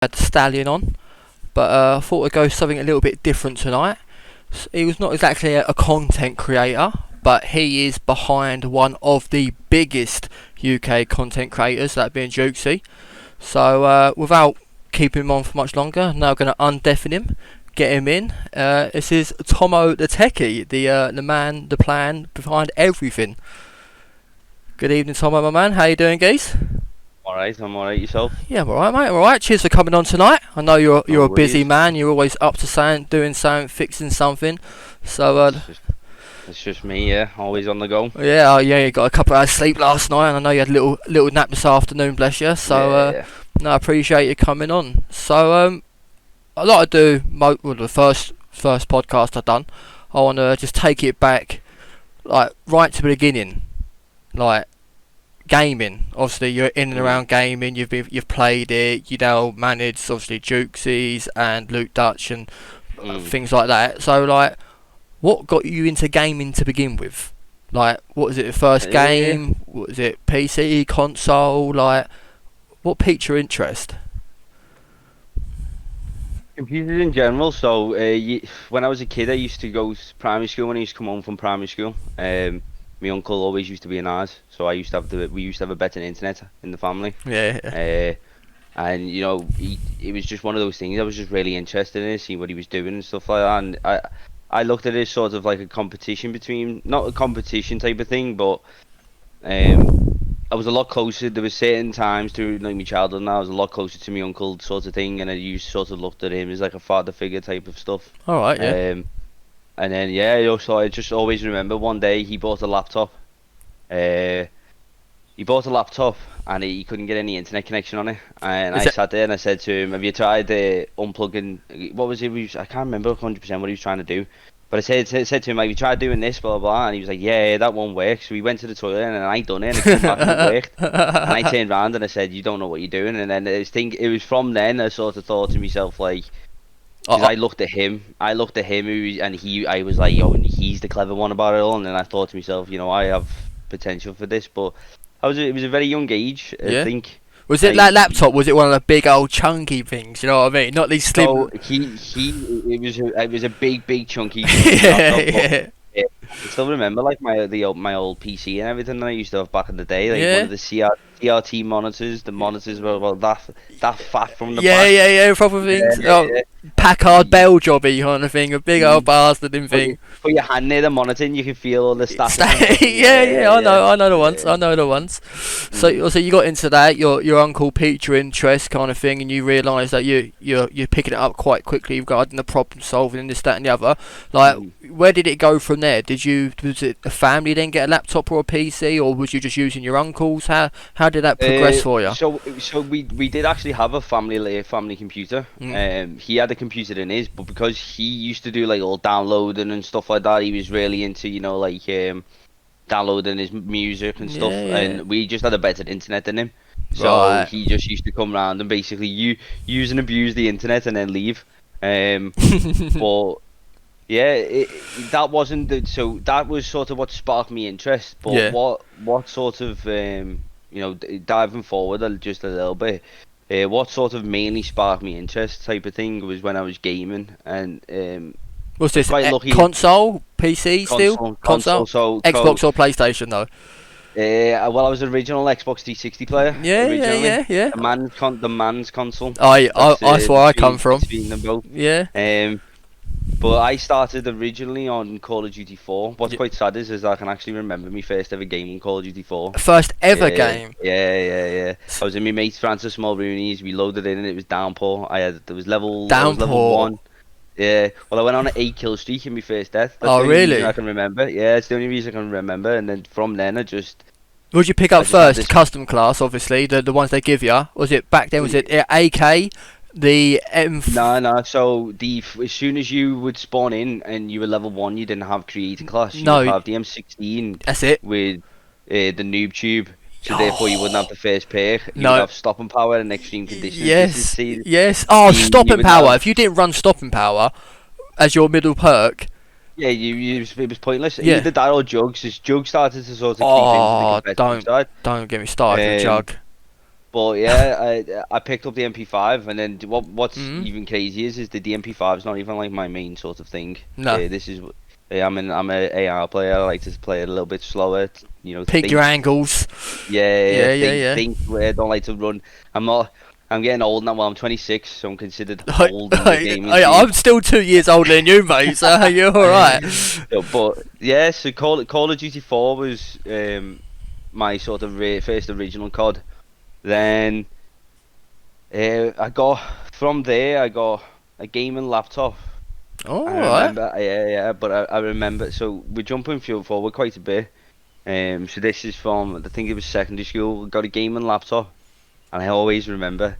had the Stallion on, but I thought I'd go something a little bit different tonight. He was not exactly a content creator, but he is behind one of the biggest UK content creators, that being Jukeyz. So without keeping him on for much longer, now going to undeafen him, get him in. This is Tomo the Techie, the man, the plan behind everything. Good evening, Tomo, my man. How you doing, geez? Alright, I'm alright. Yourself? Yeah, I'm alright, mate. I'm alright. Cheers for coming on tonight. I know you're No a busy worries. man. You're always up to something, doing something, fixing something. So It's just me, yeah. Always on the go. yeah, you got a couple of hours sleep last night, and I know you had a little nap this afternoon. Bless you. So Yeah. no, I appreciate you coming on. So I like to do the first podcast I've done. I want to just take it back, like right to the beginning, like gaming. Obviously, you're in and around gaming. You've played it. You now manage obviously Jukeyz and Luke Dutch and things like that. So like, what got you into gaming to begin with? Like, what was it? The first game? What was it? PC, console? Like, what piqued your interest? Computers in general. So when I was a kid, I used to go to primary school. When I used to come home from primary school, my uncle always used to be in ours, so we used to have a better internet in the family. Yeah. And you know, it was just one of those things. I was just really interested in it, seeing what he was doing and stuff like that. And I looked at it as sort of like a competition between, not a competition type of thing, but I was a lot closer. There were certain times during like my childhood, and I was a lot closer to my uncle sort of thing, and I used sort of looked at him as like a father figure type of stuff. All right. Yeah. And then I just always remember one day he bought a laptop. He bought a laptop and he couldn't get any internet connection on it. And I sat there and I said to him, "Have you tried unplugging? What was it? I can't remember 100% what he was trying to do. But I said to him, "Have you tried doing this, blah, blah, blah?" And he was like, yeah, that won't work. So we went to the toilet and I done it and it came back and it worked. And I turned around and I said, "You don't know what you're doing." And then it was from then I sort of thought to myself, like, because I looked at him, I was like, yo, he's the clever one about it all. And then I thought to myself, I have potential for this. But it was a very young age, I think. Was it that laptop? Was it one of the big old chunky things? You know what I mean? Not these slim. So it was a big chunky laptop. Yeah. I still remember like my old PC and everything that I used to have back in the day, like one of the CRT monitors. The monitors were that fat from the back. Yeah, proper things. Yeah. Packard Bell jobby kind of thing, a big old bastard thing. Put your hand near the monitor and you can feel all the stuff. I know the ones. So you got into that. Your uncle piqued your interest, kind of thing, and you realised that you're picking it up quite quickly regarding the problem solving and this, that, and the other. Like, where did it go from there? Was it a family then get a laptop or a PC, or was you just using your uncle's? How did that progress for you? So we did actually have a family computer. He had a computer in his, but because he used to do like all downloading and stuff like that, he was really into downloading his music and stuff. And we just had a better internet than him, so he just used to come around and basically use and abuse the internet and then leave. But yeah, that wasn't so that was sort of what sparked me interest. But what sort of diving forward just a little bit, what sort of mainly sparked me interest type of thing was when I was gaming. And what's this? Quite lucky. Console, PC still? Console. So Xbox or PlayStation though? Well, I was an original Xbox 360 player. Yeah. The man's console. That's where I come from. Between them both. Yeah. But I started originally on Call of Duty 4. What's quite sad is I can actually remember my first ever game on Call of Duty 4. First ever game? Yeah. I was in my mate Francis Mulrooney's. We loaded in and it was Downpour. There was level 1. Yeah. Well, I went on an 8 kill streak in my first death. That's the only reason I can remember. Yeah, it's the only reason I can remember. And then from then I just... What did you pick up first? Custom class, obviously, the ones they give you. Was it back then? Was it AK? The No. So as soon as you would spawn in and you were level 1, you didn't have creator class. You would have the M16. That's it. With the noob tube. So therefore you wouldn't have the first perk. You would have stopping power and extreme conditions. Yes. Oh, stopping power. If you didn't run stopping power as your middle perk. Yeah, it was pointless. Either that or Jugs. As Jugs started to sort of creep into the competitive side. Don't get me started with Jug. But yeah, I picked up the MP5, and then what's even crazy is the MP5 is not even like my main sort of thing. No. This is I'm an AR player. I like to play it a little bit slower. You know, Pick your angles. Yeah. Think where I don't like to run. I'm getting old now. Well, I'm 26, so I'm considered old in the gaming scene. I'm still 2 years older than you, mate. So you're all right. But yeah, so Call of Duty 4 was my sort of first original COD. Then I got a gaming laptop. Oh, yeah. But I remember. So we're jumping forward quite a bit. So this is from, I think it was secondary school. Got a gaming laptop, and I always remember.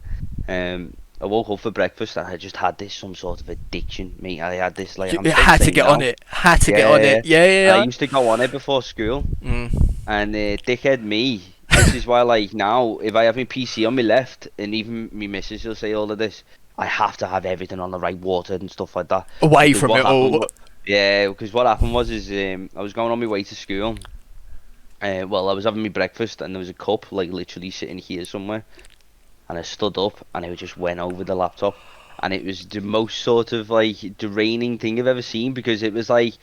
I woke up for breakfast and I just had some sort of addiction, mate. I had this like. You had to get on it. Get on it. Yeah. I used to go on it before school. And dickhead me. This is why, like, now, if I have my PC on my left, and even my missus will say all of this, I have to have everything on the right water and stuff like that. Away from it all. Yeah, because what happened was, I was going on my way to school. Well, I was having my breakfast, and there was a cup, like, literally sitting here somewhere. And I stood up, and it just went over the laptop. And it was the most sort of, like, draining thing I've ever seen, because it was like...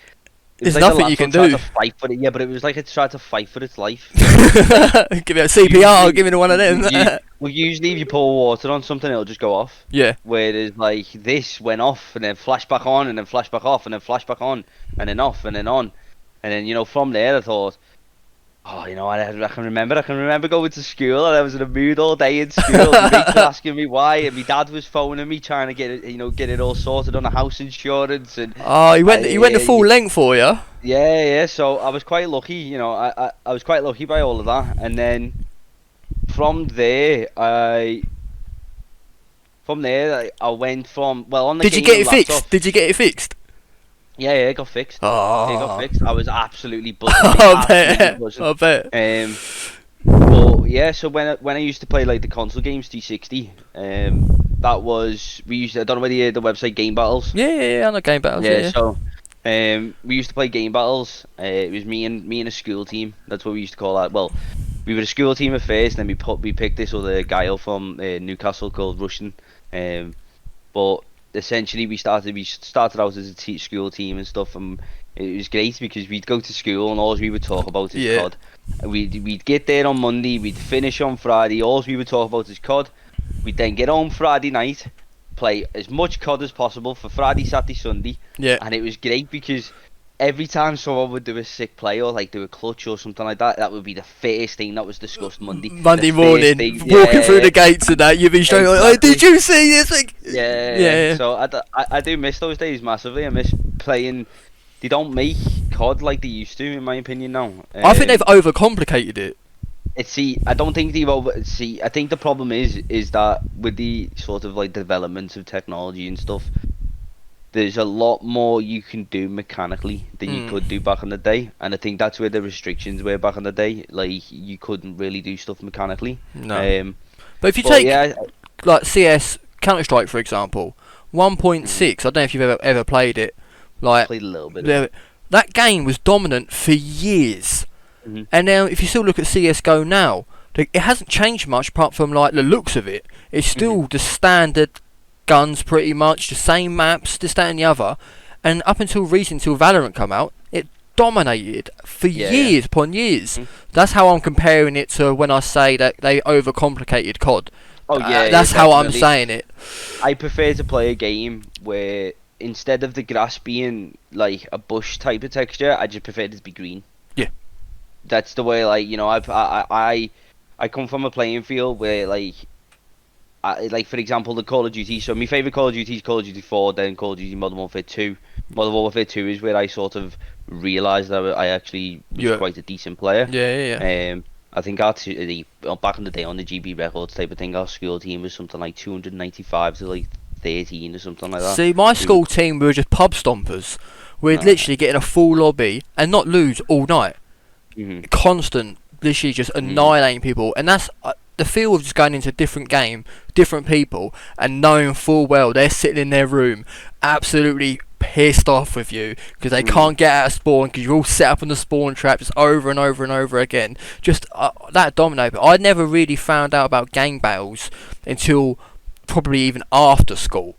There's nothing you can do. To fight for it. Yeah, but it was like it tried to fight for its life. Give it a CPR, give it one of them. Well, usually if you pour water on something, it'll just go off. Yeah. Whereas, like, this went off, and then flashed back on, and then flashed back off, and then flashed back on, and then off, and then on. And then, you know, from there I thought, oh, you know, I can remember going to school, and I was in a mood all day in school. My mates were asking me why, and my dad was phoning me trying to get it all sorted on the house insurance. And he went the full length for you. Yeah. So I was quite lucky, you know. I was quite lucky by all of that, and then from there I went from on the. Did you get it fixed? Did you get it fixed? Yeah, it got fixed. Oh. It got fixed. I was absolutely buzzing. I bet. But yeah, so when I used to play like the console games, 360, that was I don't know whether you heard the website Game Battles. Yeah, I know Game Battles. Yeah. So we used to play Game Battles. It was me and a school team. That's what we used to call that. Well, we were a school team at first, and then we picked this other guy up from Newcastle called Russian. But essentially we started out as a school team and stuff, and it was great because we'd go to school and all we would talk about is COD. We'd get there on Monday, we'd finish on Friday, all we would talk about is COD. We'd then get home Friday night, play as much COD as possible for Friday, Saturday, Sunday. Yeah. And it was great because every time someone would do a sick play or like do a clutch or something like that, that would be the first thing that was discussed Monday morning, walking through the gates and that, you'd be straight like, oh, did you see this thing? Yeah. So I do miss those days massively. I miss playing. They don't make COD like they used to, in my opinion, now. I think they've overcomplicated it. I don't think I think the problem is that with the sort of like development of technology and stuff, there's a lot more you can do mechanically than you could do back in the day, and I think that's where the restrictions were back in the day. Like, you couldn't really do stuff mechanically. No. But if you take like CS, Counter-Strike for example, 1.6. I don't know if you've ever played it. Like, played a little bit. That game was dominant for years, and now if you still look at CS:GO now, it hasn't changed much apart from like the looks of it. It's still the standard guns, pretty much the same maps, this, that and the other, and up until Valorant come out, it dominated for years upon years. That's how I'm comparing it to when I say that they overcomplicated COD. That's how I'm saying it. I prefer to play a game where instead of the grass being like a bush type of texture, I just prefer it to be green. Yeah, that's the way. Like, you know, I come from a playing field where like for example, the Call of Duty. So my favourite Call of Duty is Call of Duty 4, then Call of Duty Modern Warfare 2. Modern Warfare 2 is where I sort of realised that I actually was quite a decent player. Yeah. I think back in the day on the GB records type of thing, our school team was something like 295 to like 13 or something like that. See, my school team were just pub stompers. We'd literally get in a full lobby and not lose all night. Constant, literally just annihilating people, and that's the feel of just going into a different game, different people, and knowing full well they're sitting in their room, absolutely pissed off with you because they can't get out of spawn because you're all set up on the spawn trap just over and over and over again. Just that domino. But I never really found out about gang battles until probably even after school.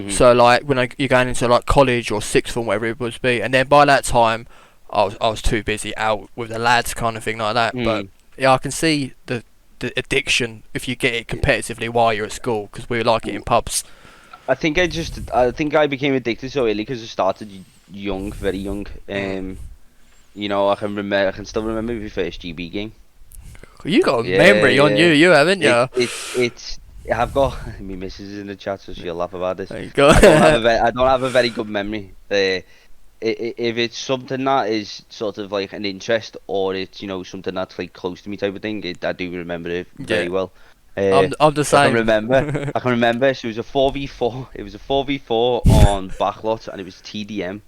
So like when you're going into like college or sixth form, whatever it would be, and then by that time I was too busy out with the lads kind of thing like that. But yeah, I can see the addiction if you get it competitively while you're at school, because we like it in pubs. I think I became addicted so early because I started young, very young. You know, I can still remember my first GB game. You got a memory on you haven't you? I've got my missus is in the chat, so she'll laugh about this. There you go. I don't have a very good memory. If it's something that is sort of like an interest, or it's, you know, something that's like close to me type of thing, I do remember it very well. I'm the same. I can remember. So it was a 4v4. It was a 4v4 on backlot, and it was TDM,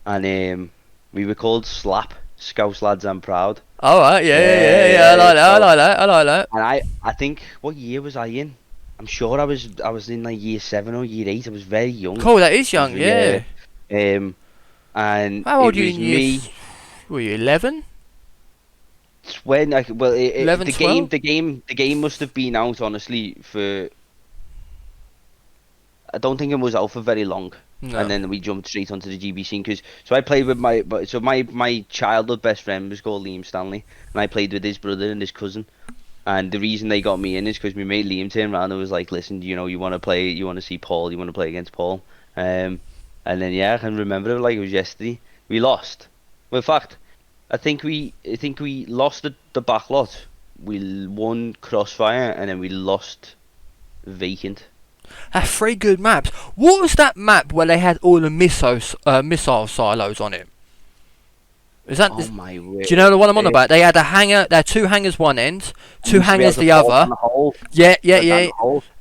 and we were called Slap, Scouse Lads I'm Proud. All right, yeah. I like that. And I think, what year was I in? I'm sure I was in like year 7 or year 8. I was very young. Cool, that is young, yeah. And how old were you in year? Were you 11? When the 11, the game must have been out, honestly, for, I don't think it was out for very long. No. And then we jumped straight onto the GB scene, so I played with my childhood best friend was called Liam Stanley, and I played with his brother and his cousin. And the reason they got me in is because my mate Liam turned around and was like, "Listen, you know, you want to see Paul, you want to play against Paul." And then I can remember it like it was yesterday. We lost. Well, in fact, I think we lost the backlot. We won Crossfire, and then we lost Vacant. That's 3 good maps. What was that map where they had all the missile silos on it? Is that? My word. Do you know the one I'm on about? They had a hangar. They had 2 hangars one end, 2 hangars the other. Yeah.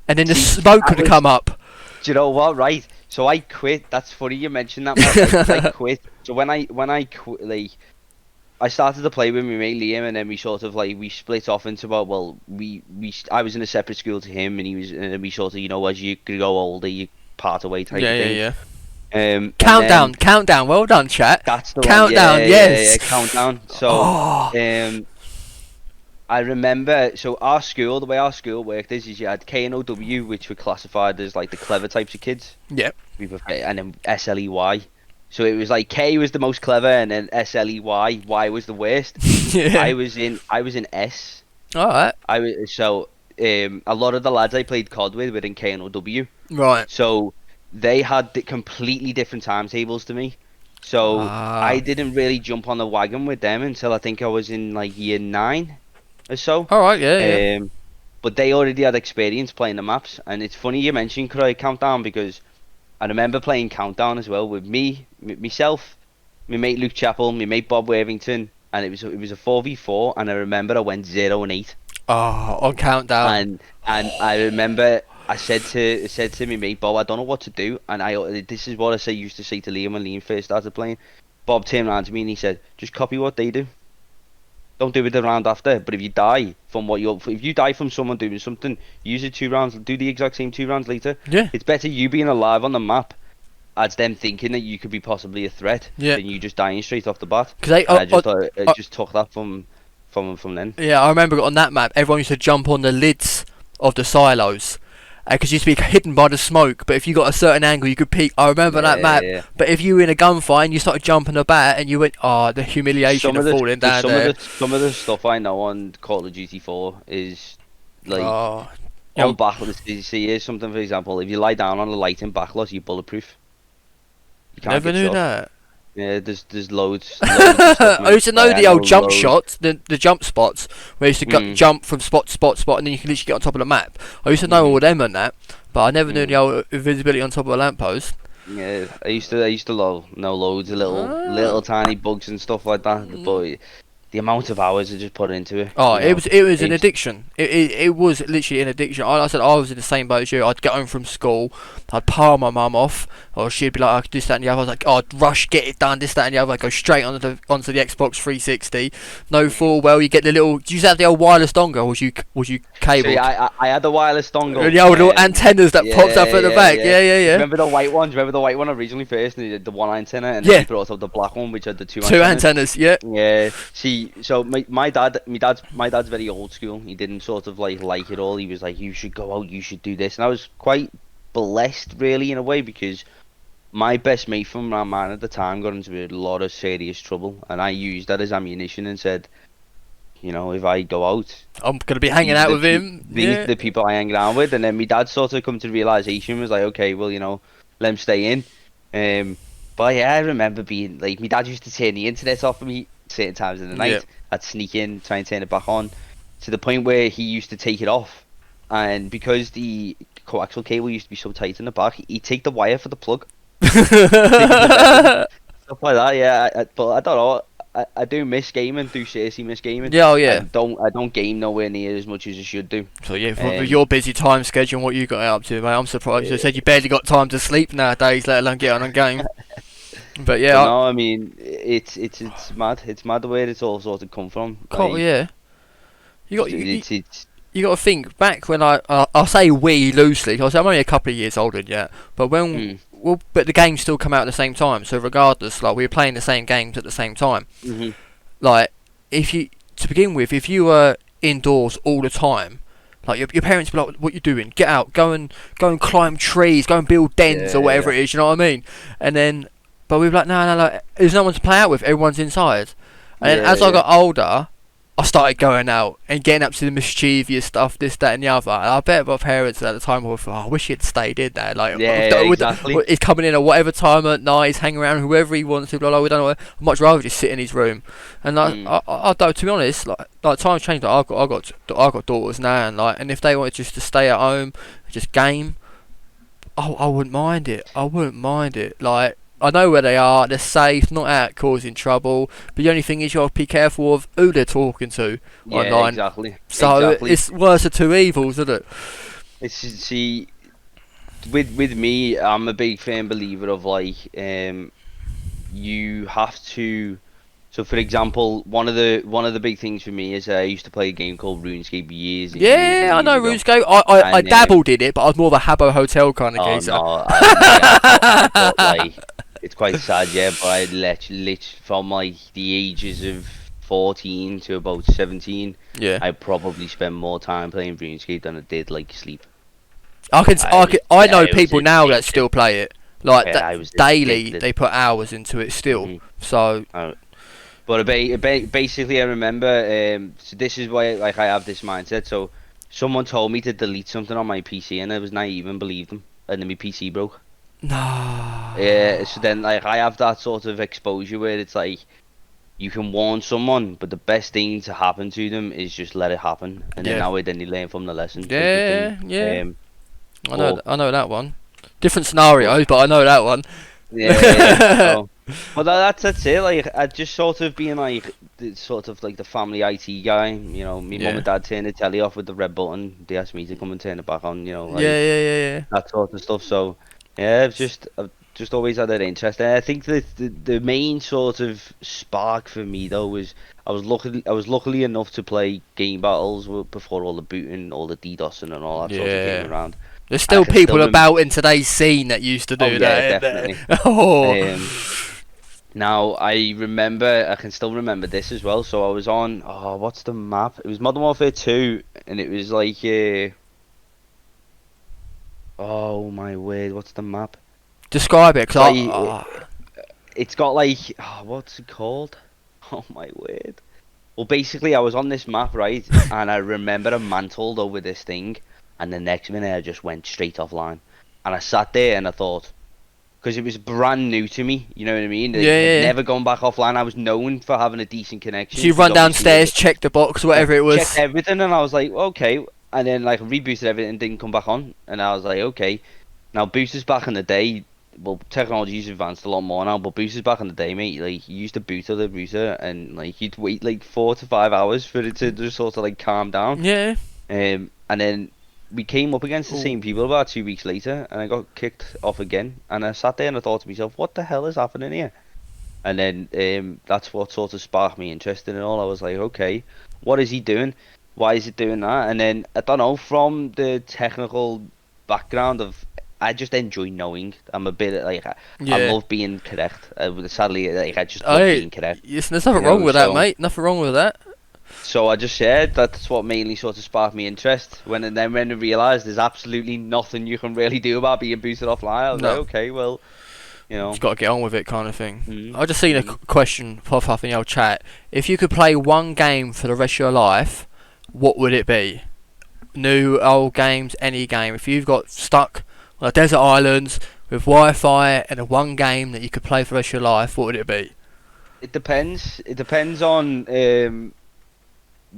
And then the smoke could have come up. Do you know what? Right. So I quit. That's funny you mentioned that map. I quit. So when I quit, like, I started to play with my mate Liam, and then we sort of like we split off into I was in a separate school to him, and he was, and we sort of, you know, as you go older, you part away type of thing. Yeah. Countdown. Well done, chat. That's the countdown. One. Yes. Countdown. So, I remember. So the way our school worked is you had K and OW, which were classified as like the clever types of kids. Yep. And then SLEY. So it was like K was the most clever, and then SLEY, Y was the worst. Yeah. I was in S. All right. A lot of the lads I played COD with were in K and OW. Right. So they had completely different timetables to me. So I didn't really jump on the wagon with them until I think I was in like year 9 or so. All right. Yeah. But they already had experience playing the maps, and it's funny you mentioned Countdown, because I remember playing Countdown as well with myself, my mate Luke Chappell, my mate Bob Worthington, and it was a 4v4, and I remember I went 0-8. Oh, on Countdown. And I remember I said to my mate Bob, I don't know what to do, and this is what I used to say to Liam when Liam first started playing. Bob turned around to me and he said, just copy what they do. Don't do it the round after. But if you die from someone doing something, use it 2 rounds. Do the exact same 2 rounds later. Yeah. It's better you being alive on the map as them thinking that you could be possibly a threat than you just dying straight off the bat. I just took that from then. Yeah, I remember on that map, everyone used to jump on the lids of the silos. Because you used to be hidden by the smoke, but if you got a certain angle, you could peek. I remember that map. Yeah. But if you were in a gunfight and you started jumping about and you went, the humiliation of falling down there. Some of the stuff I know on Call of Duty 4 is like on backlot. See, here's something, for example, if you lie down on a light in backlot, you're bulletproof. You can't Never knew that. Yeah, there's loads of stuff. I used to know the old jump shots, the jump spots, where you used to jump from spot to spot, and then you can literally get on top of the map. I used to know all them and that, but I never knew the old invisibility on top of a lamppost. Yeah, I used to know loads of little tiny bugs and stuff like that. But the amount of hours I just put into it. Oh, you know, it was an it's- addiction. It was literally an addiction. I said I was in the same boat as you. I'd get home from school, I'd pile my mum off, or she'd be like, this, that, and the other. I was like, oh, I'd rush, get it done, this, that, and the other. I'd go straight onto the Xbox 360. No full well, you get the little. Did you have the old wireless dongle? Or was you cabled? See, I had the wireless dongle. The old little antennas that popped up at the back. Yeah. Remember the white ones? Remember the white one originally first? And he did the one antenna, and Yeah. then he brought up the black one, which had the two antennas. Yeah. Yeah. See, so my dad's very old school. He didn't sort of like it all. He was like, you should go out, you should do this, and I was quite blessed, really, in a way, because my best mate from around mine at the time got into a lot of serious trouble, and I used that as ammunition and said, you know, if I go out, I'm gonna be hanging out with him. These are the people I hang around with. And then my dad sort of come to the realization, was like, okay, well, you know, let him stay in. But yeah, I remember being like, my dad used to turn the internet off for me certain times in the night. Yep. I'd sneak in, try and turn it back on, to the point where he used to take it off. And because the coaxial cable used to be so tight in the back, he'd take the wire for the plug. Stuff like that, yeah. But I don't know. I do miss gaming. Do seriously miss gaming. Yeah, oh yeah. I don't game nowhere near as much as I should do. So yeah, with your busy time schedule and what you got up to, mate, I'm surprised. You said you barely got time to sleep nowadays, let alone get on a game. But yeah, no, I mean it's mad. It's mad the way it's all sort of come from. Cool, Like, you got it's you got to think back when I'll say we loosely. Cause I'm only a couple of years older yet, but when but the games still come out at the same time. So regardless, like we were playing the same games at the same time. Mhm. Like to begin with, if you were indoors all the time, like your parents would be like, "What you doing? Get out! Go and climb trees! Go and build dens or whatever it is." You know what I mean? And then, but we were like, "No, there's no one to play out with. Everyone's inside." And then as I got older, I started going out and getting up to the mischievous stuff, this, that, and the other. And I bet my parents at the time were, I wish he'd stayed in there. Like, exactly. He's coming in at whatever time at night, he's hanging around whoever he wants to. Blah, blah, we don't know. I'd much rather just sit in his room. And like, I don't. To be honest, like times changed. Like, I got daughters now, and if they wanted just to stay at home, just game, I wouldn't mind it. Like, I know where they are, they're safe, not out causing trouble, but the only thing is you have to be careful of who they're talking to online. Exactly. So it's worse of two evils, isn't it? See, with me, I'm a big firm believer of like, you have to. So, for example, one of the big things for me is I used to play a game called RuneScape years. Yeah, I know RuneScape. I dabbled in it, but I was more of a Habbo Hotel kind of geezer. No, but, like, it's quite sad, yeah. But I literally from like the ages of 14 to about 17, I probably spent more time playing RuneScape than I did like sleep. I know people now that still play it. Like daily, addicted. they put hours into it still. So. But basically, I remember. So this is why, like, I have this mindset. So, someone told me to delete something on my PC, and I was naive and believed them, and then my PC broke. No. Yeah. So then, like, I have that sort of exposure where it's like, you can warn someone, but the best thing to happen to them is just let it happen, and then that way, then you learn from the lesson. Yeah. I know that one. Different scenarios, but I know that one. Yeah. Well, that's it. Like, I just sort of being like, sort of like the family IT guy. You know, my mum and dad turn the telly off with the red button. They asked me to come and turn it back on. You know, like, that sort of stuff. So, yeah, I've just always had that interest. And I think that the main sort of spark for me though was I was lucky enough to play game battles before all the booting, all the DDoSing, and all that sort of came around. There's still people about in today's scene that used to do that. Definitely. Now, I can still remember this as well. So I was on, what's the map? It was Modern Warfare 2, and it was like, oh my word, what's the map? Describe it, it's got like, what's it called? Oh my word. Well, basically, I was on this map, right, and I remember I mantled over this thing, and the next minute I just went straight offline. And I sat there and I thought, because it was brand new to me, you know what I mean? I'd never gone back offline. I was known for having a decent connection. So you run downstairs, check the box, whatever it was. Checked everything, and I was like, okay. And then like rebooted everything, didn't come back on, and I was like, okay. Now boosters back in the day, well, technology's advanced a lot more now, but boosters back in the day, mate, like, you used to boot the router, and, like, you'd wait, like, 4 to 5 hours for it to just sort of, like, calm down. Yeah. And then we came up against the same people about 2 weeks later, and I got kicked off again, and I sat there and I thought to myself, what the hell is happening here? And then that's what sort of sparked me interest in it all. I was like, okay, what is he doing? Why is he doing that? And then, I don't know, from the technical background of, I just enjoy knowing. I'm a bit like, I love being correct. Sadly, like, I just love being correct. Yes, there's nothing wrong with that, mate. Nothing wrong with that. So I just said that's what mainly sort of sparked me interest. When I realised there's absolutely nothing you can really do about being boosted offline, I was like, okay, well, you know, you've got to get on with it, kind of thing. Mm-hmm. I just seen a question pop up in the old chat. If you could play one game for the rest of your life, what would it be? New, old games, any game. If you've got stuck on a desert island with Wi-Fi and a one game that you could play for the rest of your life, what would it be? It depends. It depends on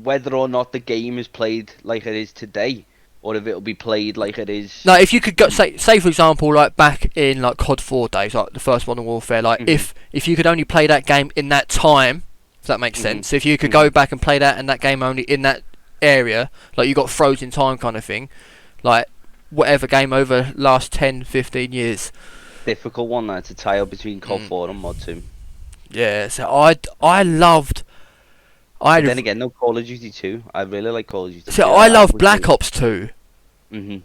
whether or not the game is played like it is today, or if it'll be played like it is. No, if you could go, say for example, like back in like COD 4 days, like the first Modern Warfare, like if you could only play that game in that time, if that makes sense. If you could go back and play that game only in that area, like you got frozen time kind of thing, like whatever game over last 10, 15 years. Difficult one that to tie up between COD 4 and Mod 2. Yeah, so I loved. Then again, no Call of Duty 2. I really like Call of Duty 2. So I love Black Ops 2. Mm-hmm.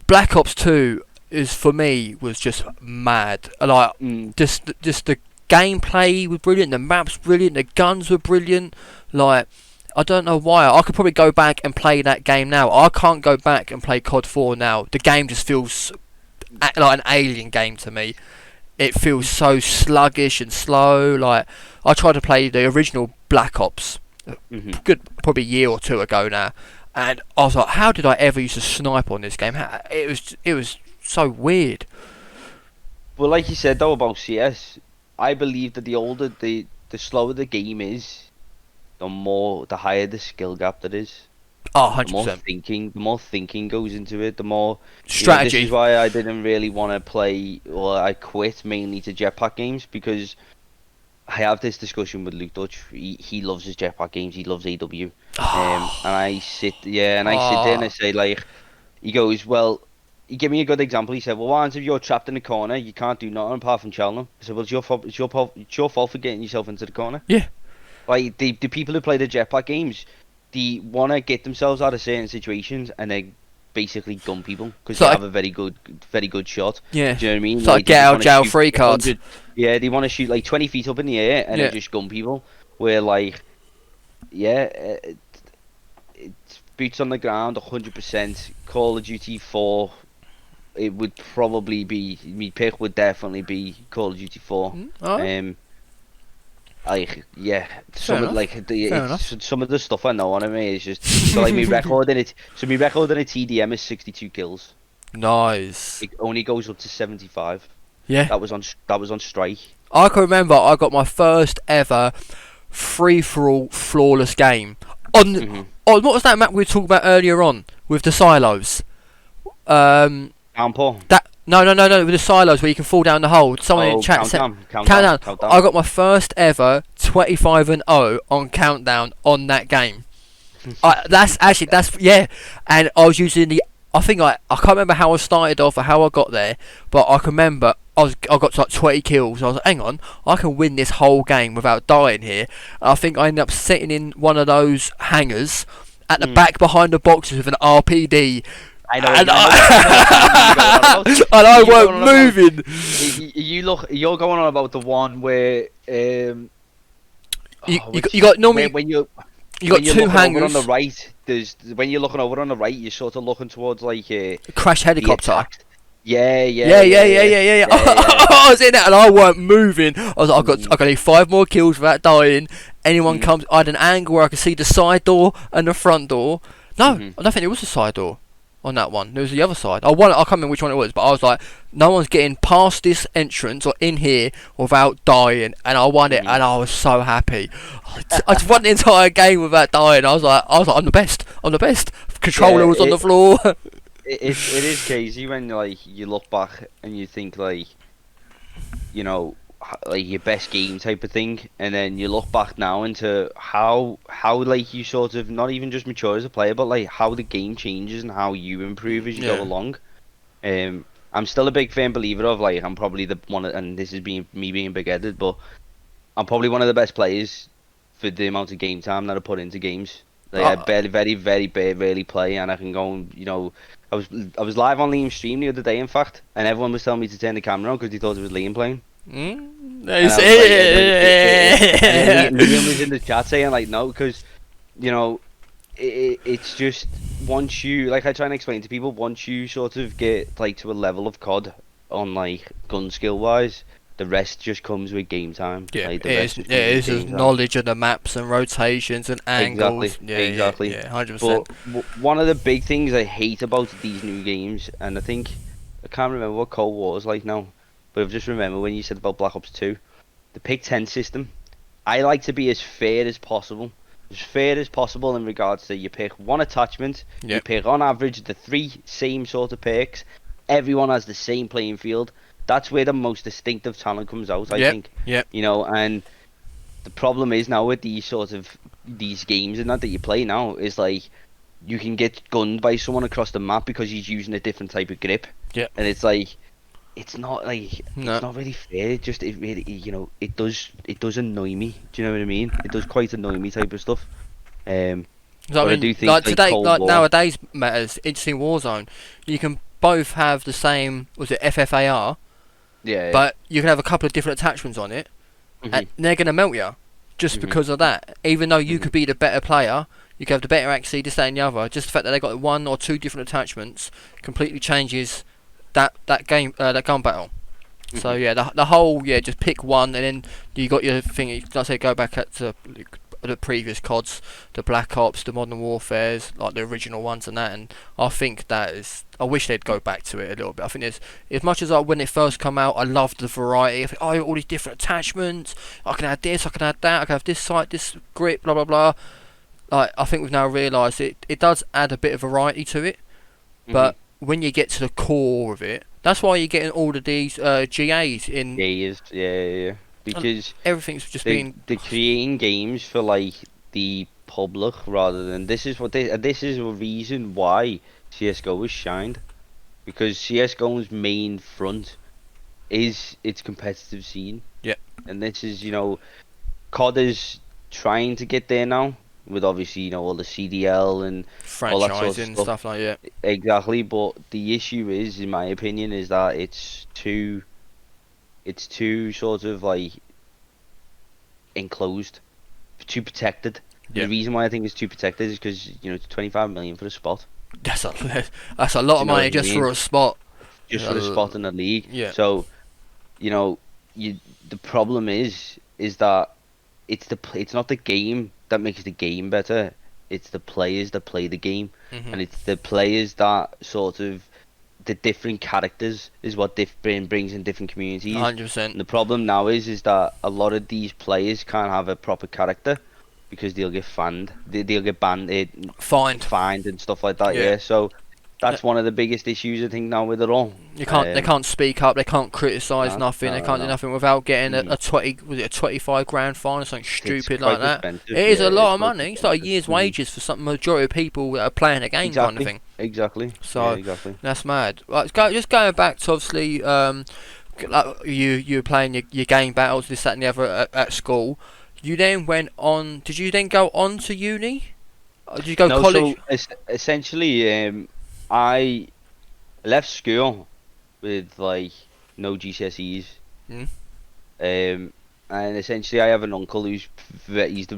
Black Ops 2 is, for me, was just mad. Like just the gameplay was brilliant, the maps brilliant, the guns were brilliant. Like, I don't know why. I could probably go back and play that game now. I can't go back and play COD 4 now. The game just feels like an alien game to me. It feels so sluggish and slow. Like, I tried to play the original Black Ops, good probably a year or two ago now, and I was like, how did I ever used to snipe on this game? It was so weird. Well, like you said though about CS, I believe that the slower the game is, the higher the skill gap that is. Oh, 100%. The more thinking goes into it, the more strategy. This is why I didn't really want to play, or I quit mainly to jetpack games, because I have this discussion with Luke Dutch. He loves his jetpack games. He loves AW. And I sit there and I say, like, he goes, well, he gave me a good example. He said, well, what happens if you're trapped in a corner? You can't do nothing apart from challenge them. I said, well, it's your fault for getting yourself into the corner. Yeah. Like, the people who play the jetpack games, they want to get themselves out of certain situations and they basically gun people because they have a very good shot. Yeah. Do you know what I mean? It's like get out jail free cards. Yeah, they want to shoot like 20 feet up in the air and then just gun people. Where like, it's boots on the ground, 100%. Call of Duty 4. It would probably be, my pick would definitely be Call of Duty 4. Like, yeah, some of the stuff I know on me is just so like my record in it. So my record in a TDM is 62 kills. Nice. It only goes up to 75. Yeah. That was on strike. I can remember I got my first ever free-for-all flawless game on what was that map we were talking about earlier on with the silos? Downpour. No, with the silos where you can fall down the hole. Someone in chat said Countdown. I got my first ever 25-0 on Countdown on that game. That's and I was using I can't remember how I started off or how I got there, but I can remember I got to like 20 kills. I was like, hang on, I can win this whole game without dying here. And I think I ended up sitting in one of those hangars at the back behind the boxes with an RPD. I weren't moving. You're going on about the one where you got normally when you got two hangars on the right. When you're looking over on the right, you're sort of looking towards like a crash helicopter. Yeah. I was in that and I weren't moving. I was like, I got need 5 more kills without dying. Anyone comes, I had an angle where I could see the side door and the front door. No, I don't think it was the side door on that one. There was the other side. I can't remember which one it was, but I was like, no one's getting past this entrance or in here without dying, and I won it, and I was so happy. I just won the entire game without dying. I was like, I'm the best. Controller was on the floor. It is crazy when like you look back and you think like you know, like your best game type of thing, and then you look back now into how like you sort of not even just mature as a player, but like how the game changes and how you improve as you go Yeah. along. I'm still a big firm believer of like I'm probably the one, and this is me being big-headed, but I'm probably one of the best players for the amount of game time that I put into games. Like I barely play, and I can go and I was live on Liam's stream the other day, in fact, and everyone was telling me to turn the camera on because they thought it was Liam playing. And I was like, and then Liam was in the chat saying like no, because you know it's just once you like I try and explain to people, once you sort of get like to a level of COD on like gun skill wise, the rest just comes with game time. Yeah, Like, the it rest is. just Yeah, comes it with is just game time. knowledge of the maps and rotations and angles. Exactly, exactly. Yeah, 100%. But one of the big things I hate about these new games, and I think I can't remember what Cold War is like now, but I've just remembered when you said about Black Ops 2, the pick 10 system. I like to be as fair as possible. As fair as possible in regards to you pick one attachment, you Yep. pick on average the 3 same sort of perks, everyone has the same playing field. That's where the most distinctive talent comes out, I think. Yep. You know, and the problem is now with these games and that you play now is like you can get gunned by someone across the map because he's using a different type of grip. Yep. And it's like it's not No. it's not really fair. It really, it does annoy me. Do you know what I mean? It does quite annoy me type of stuff. So, But I do think like like today, Cold like War, nowadays, matters. Interesting Warzone. You can both have the same. Was it FFAR? yeah. But you can have a couple of different attachments on it, Mhm. and they're gonna melt you just Mhm. because of that. Even though you Mhm. could be the better player, you could have the better accuracy, this, that, and the other. Just the fact that they got one or two different attachments completely changes that game, that gun battle. So Mhm. yeah, the whole just pick one, and then you got your thing. Like I say, go back at the previous CODs, the Black Ops, the Modern Warfares, like the original ones and that. And I think that is, I wish they'd go back to it a little bit. I think there's, as much as when it first come out, I loved the variety. I think, oh, all these different attachments. I can add this, I can add that. I can have this sight, this grip, blah blah blah. Like, I think we've now realised it does add a bit of variety to it, but when you get to the core of it, that's why you're getting all of these GAs in. Yeah. Because Everything's just been. they're creating games for like the public rather than this is a reason why CS:GO has shined, because CS:GO's main front is its competitive scene. Yeah. And this is, COD is trying to get there now with obviously, all the CDL and all that sort of Franchising and stuff. stuff like that. Exactly, but the issue is, in my opinion, is that it's too sort of like enclosed, too protected. Yeah. The reason why I think it's too protected is because it's 25 million for a spot, That's a lot Do of you know what money I just mean? for a spot. just for a spot in the league. Yeah. So, the problem is that it's not the game that makes the game better. It's the players that play the game, and it's the players that sort of the different characters is what brings in different communities. 100%. And the problem now is that a lot of these players can't have a proper character because they'll get fanned. They'll get banned, fined and stuff like that. Yeah. Yeah. So that's one of the biggest issues I think now with it all. They can't speak up. They can't criticise nothing. They can't do nothing without getting a 25 grand fine or something stupid like that. It is a lot of money. It's like a year's wages for some majority of people that are playing a game kind of thing. Exactly. So exactly. that's mad. Right, just going back to obviously, like you were playing your game battles, this, that, and the other at school. You then went on. Did you then go on to uni? Or did you go college? So essentially, I left school with like no GCSEs. And essentially I have an uncle he's the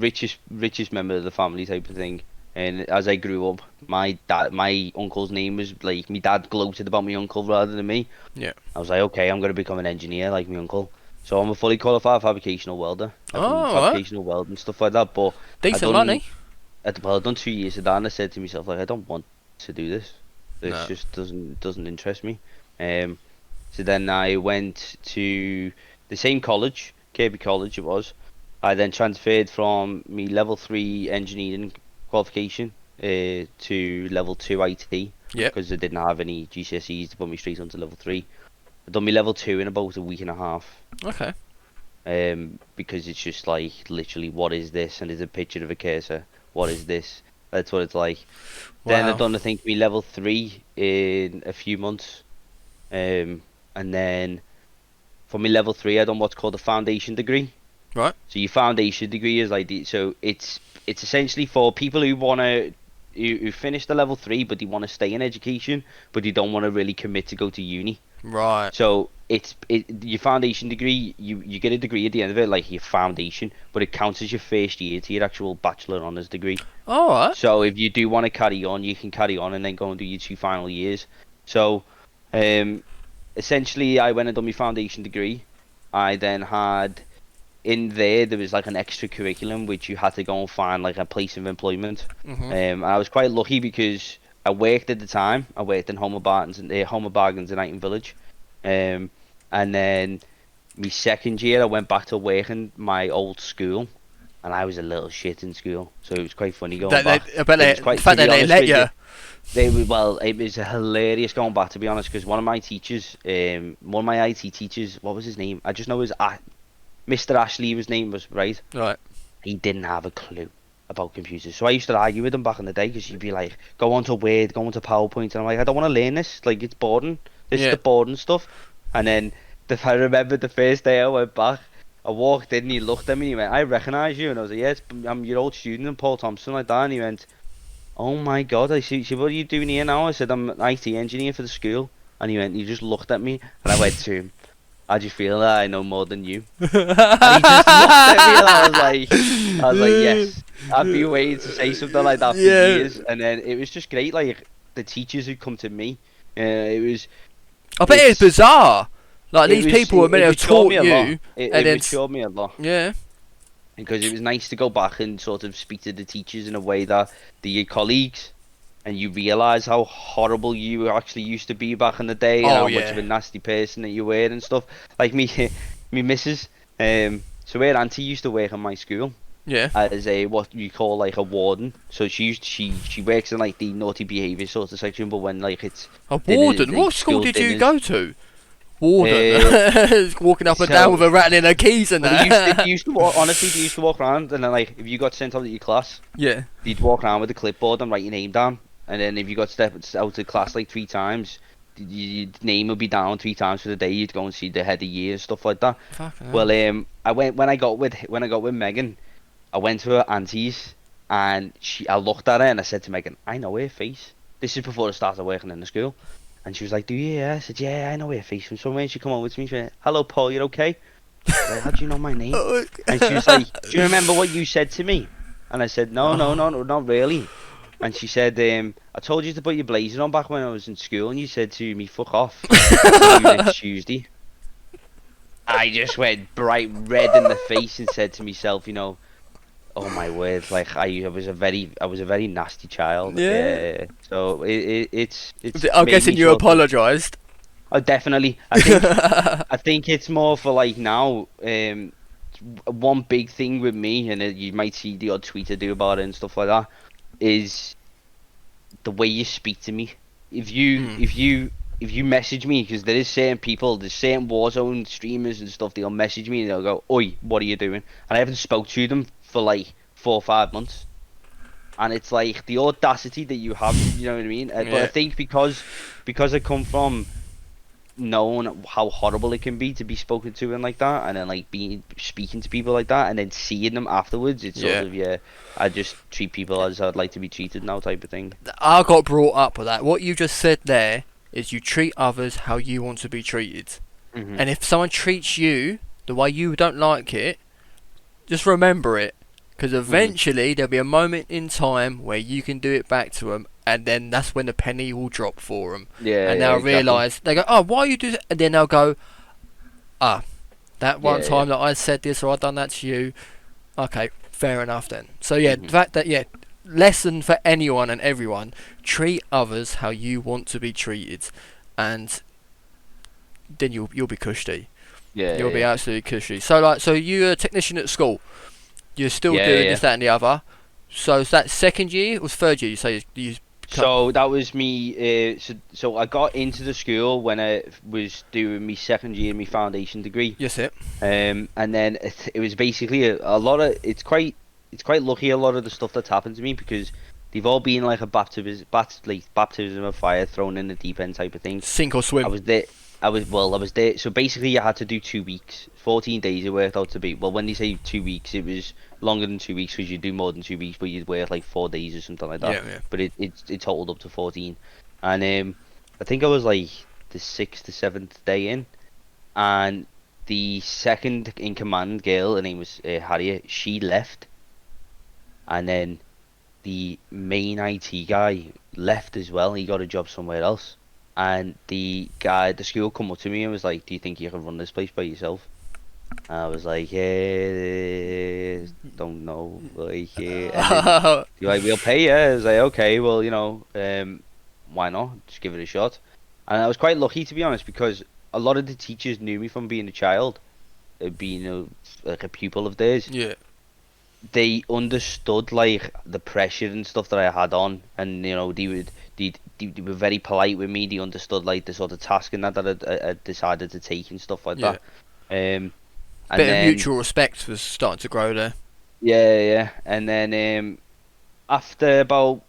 richest member of the family type of thing. And as I grew up, my uncle's name was like, my dad gloated about my uncle rather than me. Yeah. I was like, okay, I'm gonna become an engineer like my uncle. So I'm a fully qualified fabricational welder. I've done fabricational welding and stuff like that. But decent money. I've done 2 years of that, and I said to myself, like, I don't want to do this. This No. just doesn't interest me. So then I went to the same college, Kirby College it was. I then transferred from me level 3 engineering qualification to level 2 IT. Yep. Because I didn't have any GCSEs to put me straight onto level 3. I've done my level 2 in about a week and a half. Okay. Because it's just like literally, what is this? And there's a picture of a cursor. What is this? That's what it's like. Then I've done, I think, my level 3 in a few months. And then for my level 3, I done what's called a foundation degree. Right. So your foundation degree is like so it's essentially for people who who finish the level 3 but they want to stay in education but they don't want to really commit to go to uni. Right. So your foundation degree, you get a degree at the end of it, like your foundation, but it counts as your first year to your actual bachelor honours degree. All right. So if you do want to carry on, you can carry on and then go and do your 2 final years. So essentially I went and done my foundation degree. I then had in there was like an extra curriculum which you had to go and find like a place of employment. Mm-hmm. I was quite lucky because I worked at the time. I worked in Home of Bargains in Ighton Village. And then my second year I went back to work in my old school, and I was a little shit in school, so it was quite funny going back. I bet the fact that they let you. It was hilarious going back, to be honest, because one of my teachers, one of my IT teachers, what was his name? I just know it was Mr. Ashley, his name was, right? Right. He didn't have a clue about computers. So I used to argue with him back in the day because he'd be like, go on to Word, go on to PowerPoint. And I'm like, I don't want to learn this. Like, it's boring. This is the boring stuff. And then I remember the first day I went back, I walked in and he looked at me and he went, I recognise you. And I was like, yes, I'm your old student, and Paul Thompson, like that. And he went, oh my God. I said, what are you doing here now? I said, I'm an IT engineer for the school. And he just looked at me and I went to him, I just feel that I know more than you. And he just looked at me and I was like, yes. I've been waiting to say something like that for years. And then it was just great, like, the teachers who come to me. It was... I bet it's bizarre. Like, these people were meant to have taught you. It matured me a lot. Yeah. Because it was nice to go back and sort of speak to the teachers in a way that your colleagues, and you realise how horrible you actually used to be back in the day, and how much of a nasty person that you were and stuff. Like me missus, so her auntie used to work in my school. Yeah. As a what you call like a warden. So she works in like the naughty behaviour sort of section, but when like it's a warden. What school did you go to? Warden. Walking up and down with a rattling her keys and that. They used to walk, honestly, they used to walk around, and then like if you got sent out of your class, you'd walk around with a clipboard and write your name down, and then if you got stepped out of class like 3 times, your name would be down 3 times for the day. You'd go and see the head of year and stuff like that. Well, I went when I got with Megan. I went to her auntie's and I looked at her and I said to Megan, I know her face. This is before I started working in the school. And she was like, do you? Yeah. I said, yeah, I know her face from somewhere. And she come over to me, she went, hello Paul, you're okay? I was like, how do you know my name? And she was like, do you remember what you said to me? And I said, no, not really. And she said, I told you to put your blazer on back when I was in school, and you said to me, fuck off. Next Tuesday. I just went bright red in the face and said to myself, you know, oh my word! Like I was a very nasty child. Yeah. So it's. I'm guessing you apologised. Oh, definitely. I think it's more for like now. One big thing with me, and you might see the odd tweet I do about it and stuff like that, is the way you speak to me. If you message me, because there is certain people, there's certain Warzone streamers and stuff, they'll message me and they'll go, oi, what are you doing? And I haven't spoke to them for like 4 or 5 months. And it's like the audacity that you have, you know what I mean? But I think because I come from knowing how horrible it can be to be spoken to and like that, and then like speaking to people like that, and then seeing them afterwards, it's sort of, I just treat people as I'd like to be treated now type of thing. I got brought up with that. What you just said there is you treat others how you want to be treated. Mm-hmm. And if someone treats you the way you don't like it, just remember it. Because eventually there'll be a moment in time where you can do it back to them, and then that's when the penny will drop for them. And they'll realise, they go, oh, why you do that? And then they'll go, that one time that I said this or I done that to you, okay, fair enough then. So the fact that, lesson for anyone and everyone, treat others how you want to be treated, and then you'll be cushy. You'll be absolutely cushy. So you're a technician at school. You're still doing this, that, and the other. So is that second year or third year? You say you So that was me. So I got into the school when I was doing my second year, my foundation degree. Yes, it. And then it was basically a lot of. It's quite lucky a lot of the stuff that's happened to me because they've all been like a baptism of fire, thrown in the deep end type of thing. Sink or swim. I was there. I was there. So basically, I had to do 2 weeks, 14 days. It worked out to be. Well, when they say 2 weeks, it was longer than 2 weeks because you do more than 2 weeks, but you'd work like 4 days or something like that. Yeah. But it totaled up to 14, and I think I was like the 6th to 7th day in, and the second in command girl, her name was Harriet. She left, and then the main IT guy left as well. He got a job somewhere else. And the guy at the school come up to me and was like, "Do you think you can run this place by yourself?" And I was like, "Yeah, don't know." Like, yeah. You're like, "We'll pay you." I was like, "Okay, well, why not? Just give it a shot." And I was quite lucky, to be honest, because a lot of the teachers knew me from being a child, being like a pupil of theirs. Yeah. They understood like the pressure and stuff that I had on, and they were very polite with me. They understood like the sort of task and that I decided to take and stuff like that. And Bit then, of mutual respect was starting to grow there. Yeah. And then after about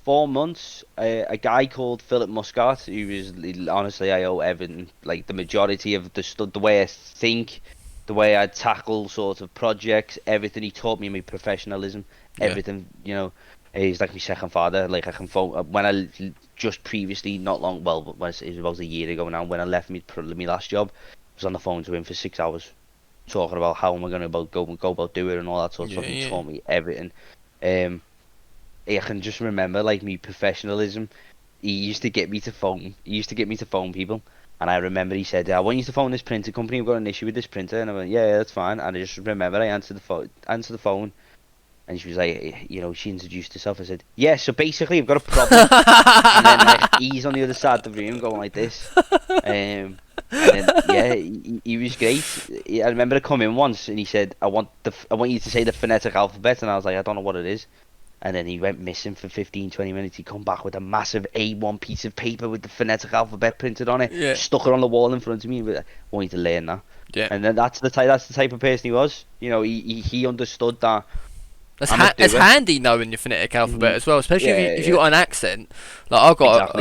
4 months, a guy called Philip Muscat, who was honestly I owe everything, like the majority of the way I think, the way I tackle sort of projects, everything. He taught me my professionalism, everything. He's like my second father. Like I can phone when I just previously, not long, well, it was about a year ago now. When I left my last job, I was on the phone to him for 6 hours, talking about how am I going to go about doing it and all that sort of stuff. He taught me everything. I can just remember like me professionalism. He used to get me to phone. He used to get me to phone people. And I remember he said, "I want you to phone this printer company. I've got an issue with this printer." And I went, "Yeah, that's fine." And I just remember I answered the phone, and she was like, she introduced herself. I said, "Yeah, so basically I've got a problem." And then like he's on the other side of the room going like this. And then he was great. I remember I come in once and he said, I want you to say the phonetic alphabet," and I was like, "I don't know what it is." And then he went missing for 15-20 minutes. He come back with a massive A1 piece of paper with the phonetic alphabet printed on it. Stuck it on the wall in front of me. I want you to learn that. Yeah. And then that's the type of person he was. He understood that. It's handy knowing your phonetic alphabet as well, especially if you've got an accent. Like I've got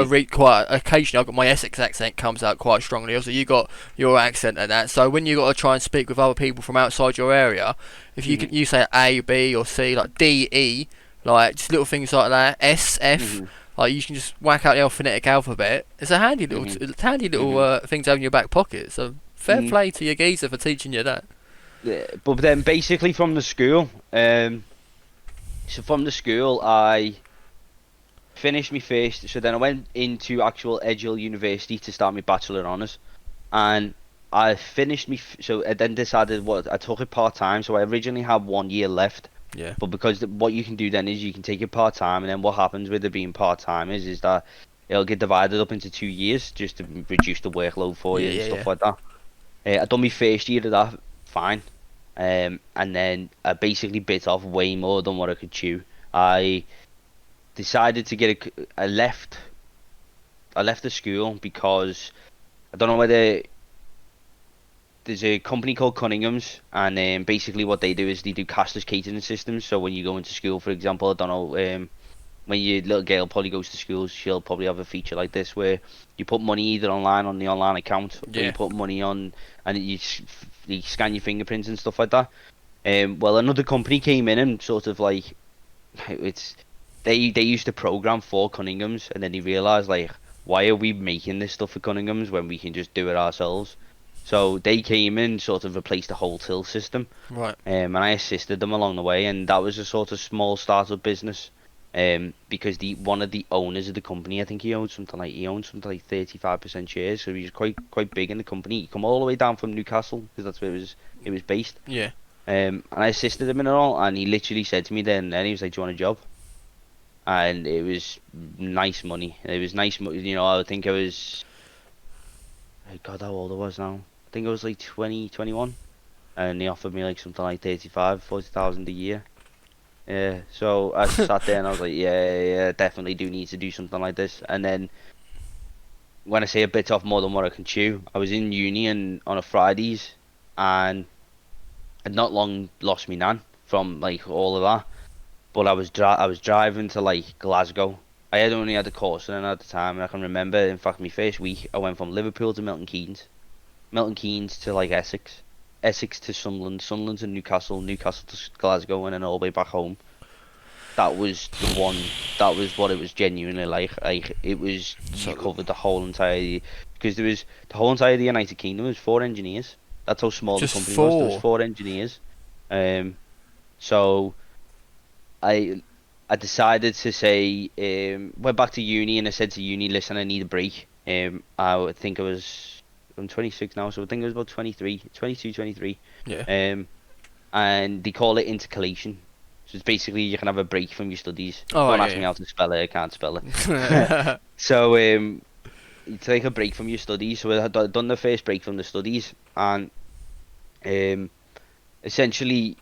occasionally I've got my Essex accent comes out quite strongly. Also, you got your accent and that. So when you got to try and speak with other people from outside your area, if you say A, B, or C, like D, E. Like just little things like that, S, F, like you can just whack out the old phonetic alphabet. It's a handy little, thing to have in your back pocket. So fair play to your geezer for teaching you that. Yeah, but then basically from the school, I finished my first. So then I went into actual Edgell University to start my Bachelor of Honours, and I finished so I then decided I took it part time. So I originally had 1 year left. Yeah. But because what you can do then is you can take it part time, and then what happens with it being part time is that it'll get divided up into 2 years just to reduce the workload for you and stuff like that. I done my first year of that fine, and then I basically bit off way more than what I could chew. I decided to I left the school because I don't know whether. There's a company called Cunningham's, and basically what they do is they do cashless catering systems. So when you go into school, for example, I don't know, when your little girl probably goes to school, she'll probably have a feature like this where you put money either online on the online account, or you put money on, and you scan your fingerprints and stuff like that. Well, another company came in and sort of like, they used to program for Cunningham's, and then they realised like, why are we making this stuff for Cunningham's when we can just do it ourselves? So they came in, sort of replaced the whole till system, right? And I assisted them along the way, and that was a sort of small startup business, because one of the owners of the company, I think he owned something like 35% shares, so he was quite big in the company. He come all the way down from Newcastle because that's where it was based. Yeah. And I assisted him in it all, and he literally said to me then, he was like, "Do you want a job?" And it was nice money. It was nice, I think I was, God, how old I was now. I think I was like 20, 21, and they offered me like something like 40,000 a year. Yeah, so I sat there and I was like, yeah, definitely do need to do something like this. And then when I say a bit off more than what I can chew, I was in uni and on a Fridays, and I'd not long lost me nan from like all of that. But I was driving to like Glasgow. I had only had a course in at the time, and I can remember, in fact, my first week I went from Liverpool to Milton Keynes, Milton Keynes to like Essex, Essex to Sunderland, Sunderland to Newcastle, Newcastle to Glasgow, and then all the way back home. That was the one. That was what it was genuinely like. Like it was, you covered the whole entire, because there was the whole entire United Kingdom was 4 engineers. That's how small the company was. There was 4 engineers. So I decided to say, went back to uni and I said to uni, listen, I need a break. I think I'm 26 now, so I think it was about 22, 23. Yeah. And they call it intercalation. So it's basically you can have a break from your studies. Oh, Don't yeah, ask me yeah. how to spell it, I can't spell it. So you take a break from your studies. So I had done the first break from the studies, and essentially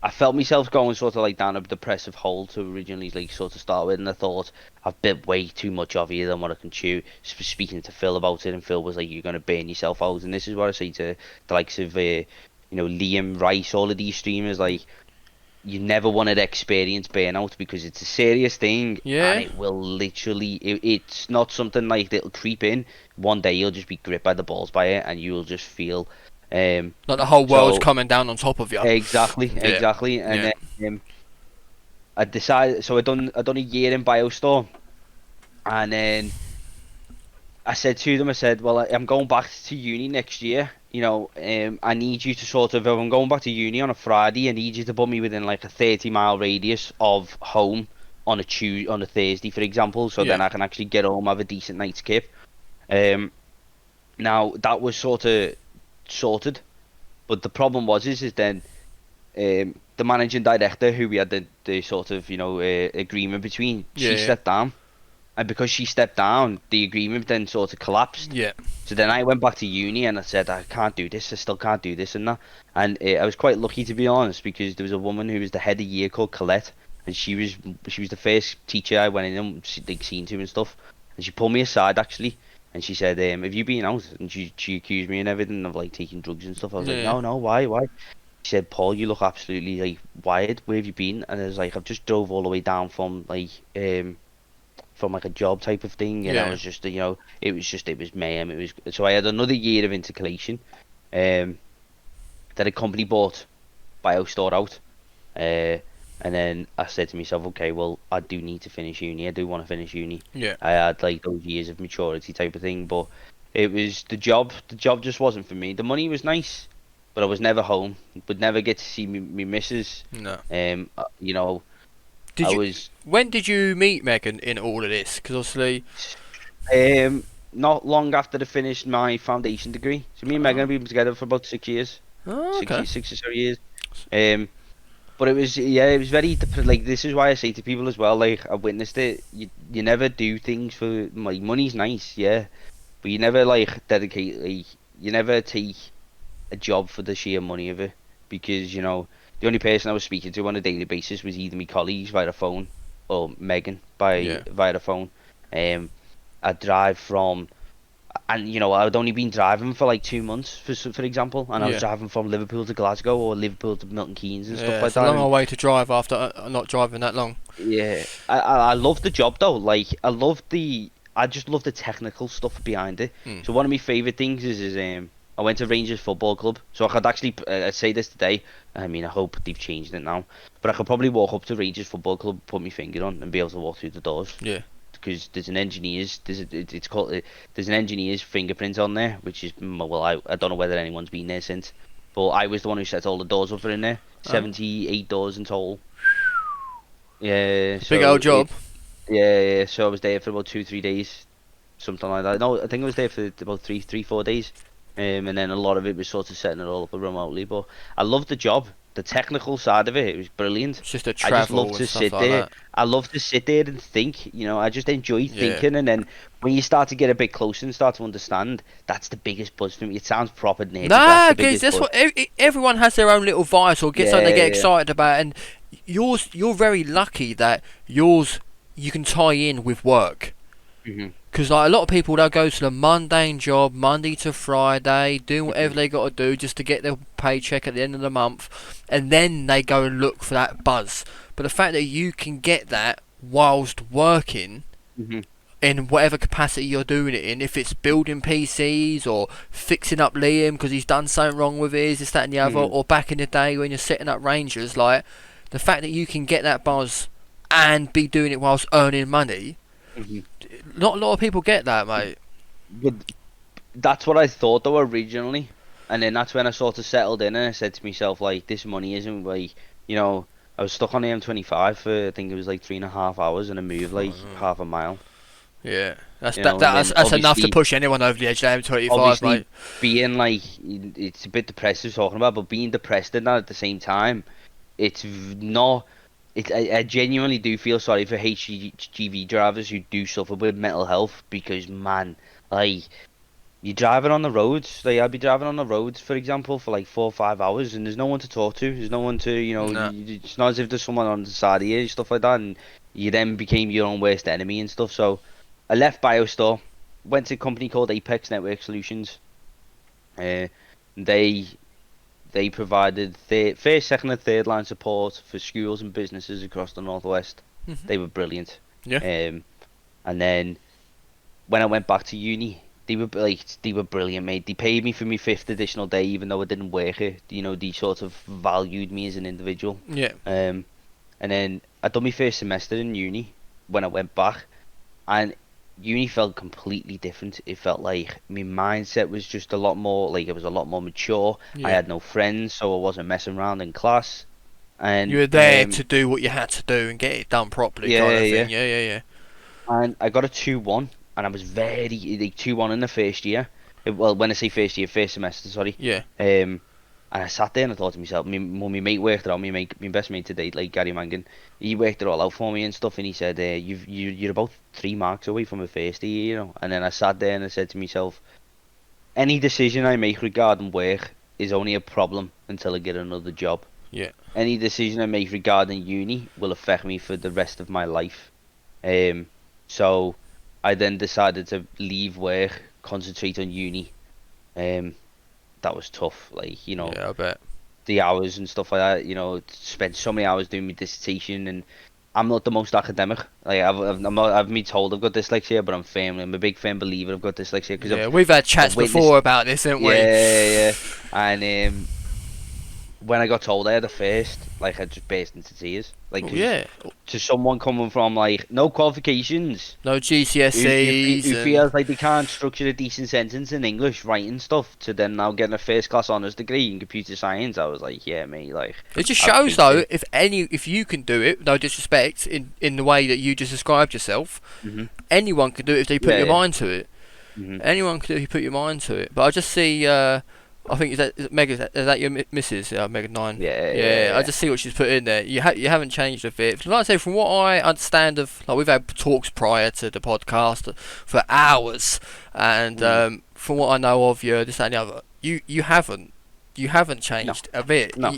I felt myself going sort of like down a depressive hole to originally like sort of start with, and I thought I've bit way too much of you than what I can chew. Speaking to Phil about it, and Phil was like, "You're gonna burn yourself out," and this is what I say to the likes of Liam Rice, all of these streamers, like, you never want to experience burnout because it's a serious thing. Yeah. And it will literally, it's not something like that'll creep in. One day you'll just be gripped by the balls by it, and you'll just feel like the whole world's coming down on top of you. Exactly. And then I decided, so I done a year in BioStore, and then I said to them, I said, well, I'm going back to uni next year. I need you to sort of, if I'm going back to uni on a Friday, I need you to put me within like a 30-mile radius of home on a Thursday, for example, so then I can actually get home, have a decent night's kip. Now that was sort of sorted, but the problem is then the managing director, who we had the sort of agreement between, she stepped down. And because she stepped down, the agreement then sort of collapsed. Yeah. So then I went back to uni and I said, I can't do this, I still can't do this and that. And I was quite lucky, to be honest, because there was a woman who was the head of year called Colette, and she was the first teacher I went in and seen to and stuff. And she pulled me aside actually, and she said, have you been out? And she accused me and everything of like taking drugs and stuff. I was like, no, why? She said, Paul, you look absolutely like wired. Where have you been? And I was like, I've just drove all the way down from like from like a job type of thing, and I was just it was mayhem. So I had another year of intercalation. Then a company bought BioStore out, and then I said to myself, okay, well, I do need to finish uni. I do want to finish uni. Yeah. I had like those years of maturity type of thing, but it was the job just wasn't for me. The money was nice, but I was never home. Would never get to see me missus. No. When did you meet Megan in all of this? Because obviously, not long after I finished my foundation degree. So me and Megan have been together for about 6 years. Oh, okay. 6 or 7 years. But it was very like, this is why I say to people as well, like, I've witnessed it. You never do things for like, money's nice, yeah, but you never like dedicate, like, you never take a job for the sheer money of it, because the only person I was speaking to on a daily basis was either my colleagues via the phone or Megan via the phone. I'd drive from, and I'd only been driving for like 2 months, for example, and I was driving from Liverpool to Glasgow or Liverpool to Milton Keynes and stuff like that. It's a long way to drive after not driving that long. Yeah, I love the job though. Like, I just love the technical stuff behind it. So one of my favourite things is I went to Rangers Football Club, so I could actually say this today. I mean, I hope they've changed it now, but I could probably walk up to Rangers Football Club, put my finger on, and be able to walk through the doors. Yeah. Because there's an engineer's, there's an engineer's fingerprint on there, which is, well, I don't know whether anyone's been there since, but I was the one who set all the doors up in there. 78 doors in total. Yeah. Big old job. Yeah. So I was there for about 2-3 days, something like that. No, I think I was there for about 3-4 days. And then a lot of it was sort of setting it all up remotely. But I loved the job. The technical side of it was brilliant. It's just a travel. I just love to sit there. I love to sit there and think. I just enjoy thinking. And then when you start to get a bit closer and start to understand, that's the biggest buzz for me. It sounds proper nerdy. Nah, because that's what everyone has their own little vice or something they get excited about, and you're very lucky that yours you can tie in with work. Because like a lot of people, they'll go to the mundane job Monday to Friday, doing whatever they got to do just to get their paycheck at the end of the month, and then they go and look for that buzz. But the fact that you can get that whilst working in whatever capacity you're doing it in, if it's building PCs or fixing up Liam because he's done something wrong with his, this, that and the other, or back in the day when you're setting up Rangers, like the fact that you can get that buzz and be doing it whilst earning money, not a lot of people get that, mate. But that's what I thought though originally, and then that's when I sort of settled in and I said to myself, like, this money isn't like, you know, I was stuck on the M25 for I think it was like 3.5 hours and I moved like half a mile. Yeah, that's You know, that's enough to push anyone over the edge of the M25, mate. Being like, it's a bit depressive talking about, but being depressed in that at the same time, it's not. I genuinely do feel sorry for HGV drivers who do suffer with mental health, because man, like, you're driving on the roads. Like, I'll be driving on the roads, for example, for like 4 or 5 hours, and there's no one to talk to. There's no one to, you know, it's not as if there's someone on the side of you, stuff like that, and you then became your own worst enemy and stuff. So I left BioStore, went to a company called Apex Network Solutions. They provided first, second, and third line support for schools and businesses across the Northwest. They were brilliant. Yeah. And then when I went back to uni, they were brilliant, mate. They paid me for my 5th additional day, even though I didn't work it. You know, they sort of valued me as an individual. Yeah. And then I done my first semester in uni when I went back, and uni felt completely different. It felt like my mindset was just a lot more, like, it was a lot more mature. Yeah. I had no friends, so I wasn't messing around in class. And you were there to do what you had to do and get it done properly. Yeah, kind of yeah. thing. Yeah. And I got a 2-1, and I was very, like, 2-1 in the first year. Well, when I say first year, first semester, sorry. Yeah. And I sat there and I thought to myself, my mate worked it out, my best mate to date, like Gary Mangan, he worked it all out for me and stuff, and he said, you're about 3 marks away from a first year, you know. And then I sat there and I said to myself, any decision I make regarding work is only a problem until I get another job. Yeah. Any decision I make regarding uni will affect me for the rest of my life. So I then decided to leave work, concentrate on uni. That was tough, like, you know. Yeah, I bet. The hours and stuff like that, you know, spent so many hours doing my dissertation, and I'm not the most academic. Like, I've been told I've got dyslexia, but I'm a big firm believer I've got dyslexia. Cause we've had chats before about this, haven't we? Yeah. And when I got told I had a first, like, I just burst into tears. Like, to someone coming from, like, no qualifications, no GCSEs, who feels like they can't structure a decent sentence in English, writing stuff, to then now getting a first class honours degree in computer science. I was like, yeah, mate, like, it just shows though, if you can do it, no disrespect, in the way that you just described yourself, anyone can do it if they put your mind to it. Anyone can do it if you put your mind to it. But I just see, I think is that your missus? Mega 9. Yeah. I just see what she's put in there. You haven't changed a bit. Like I say, from what I understand of, like, we've had talks prior to the podcast for hours, and from what I know of you, this, that, and the other, you haven't changed a bit. No.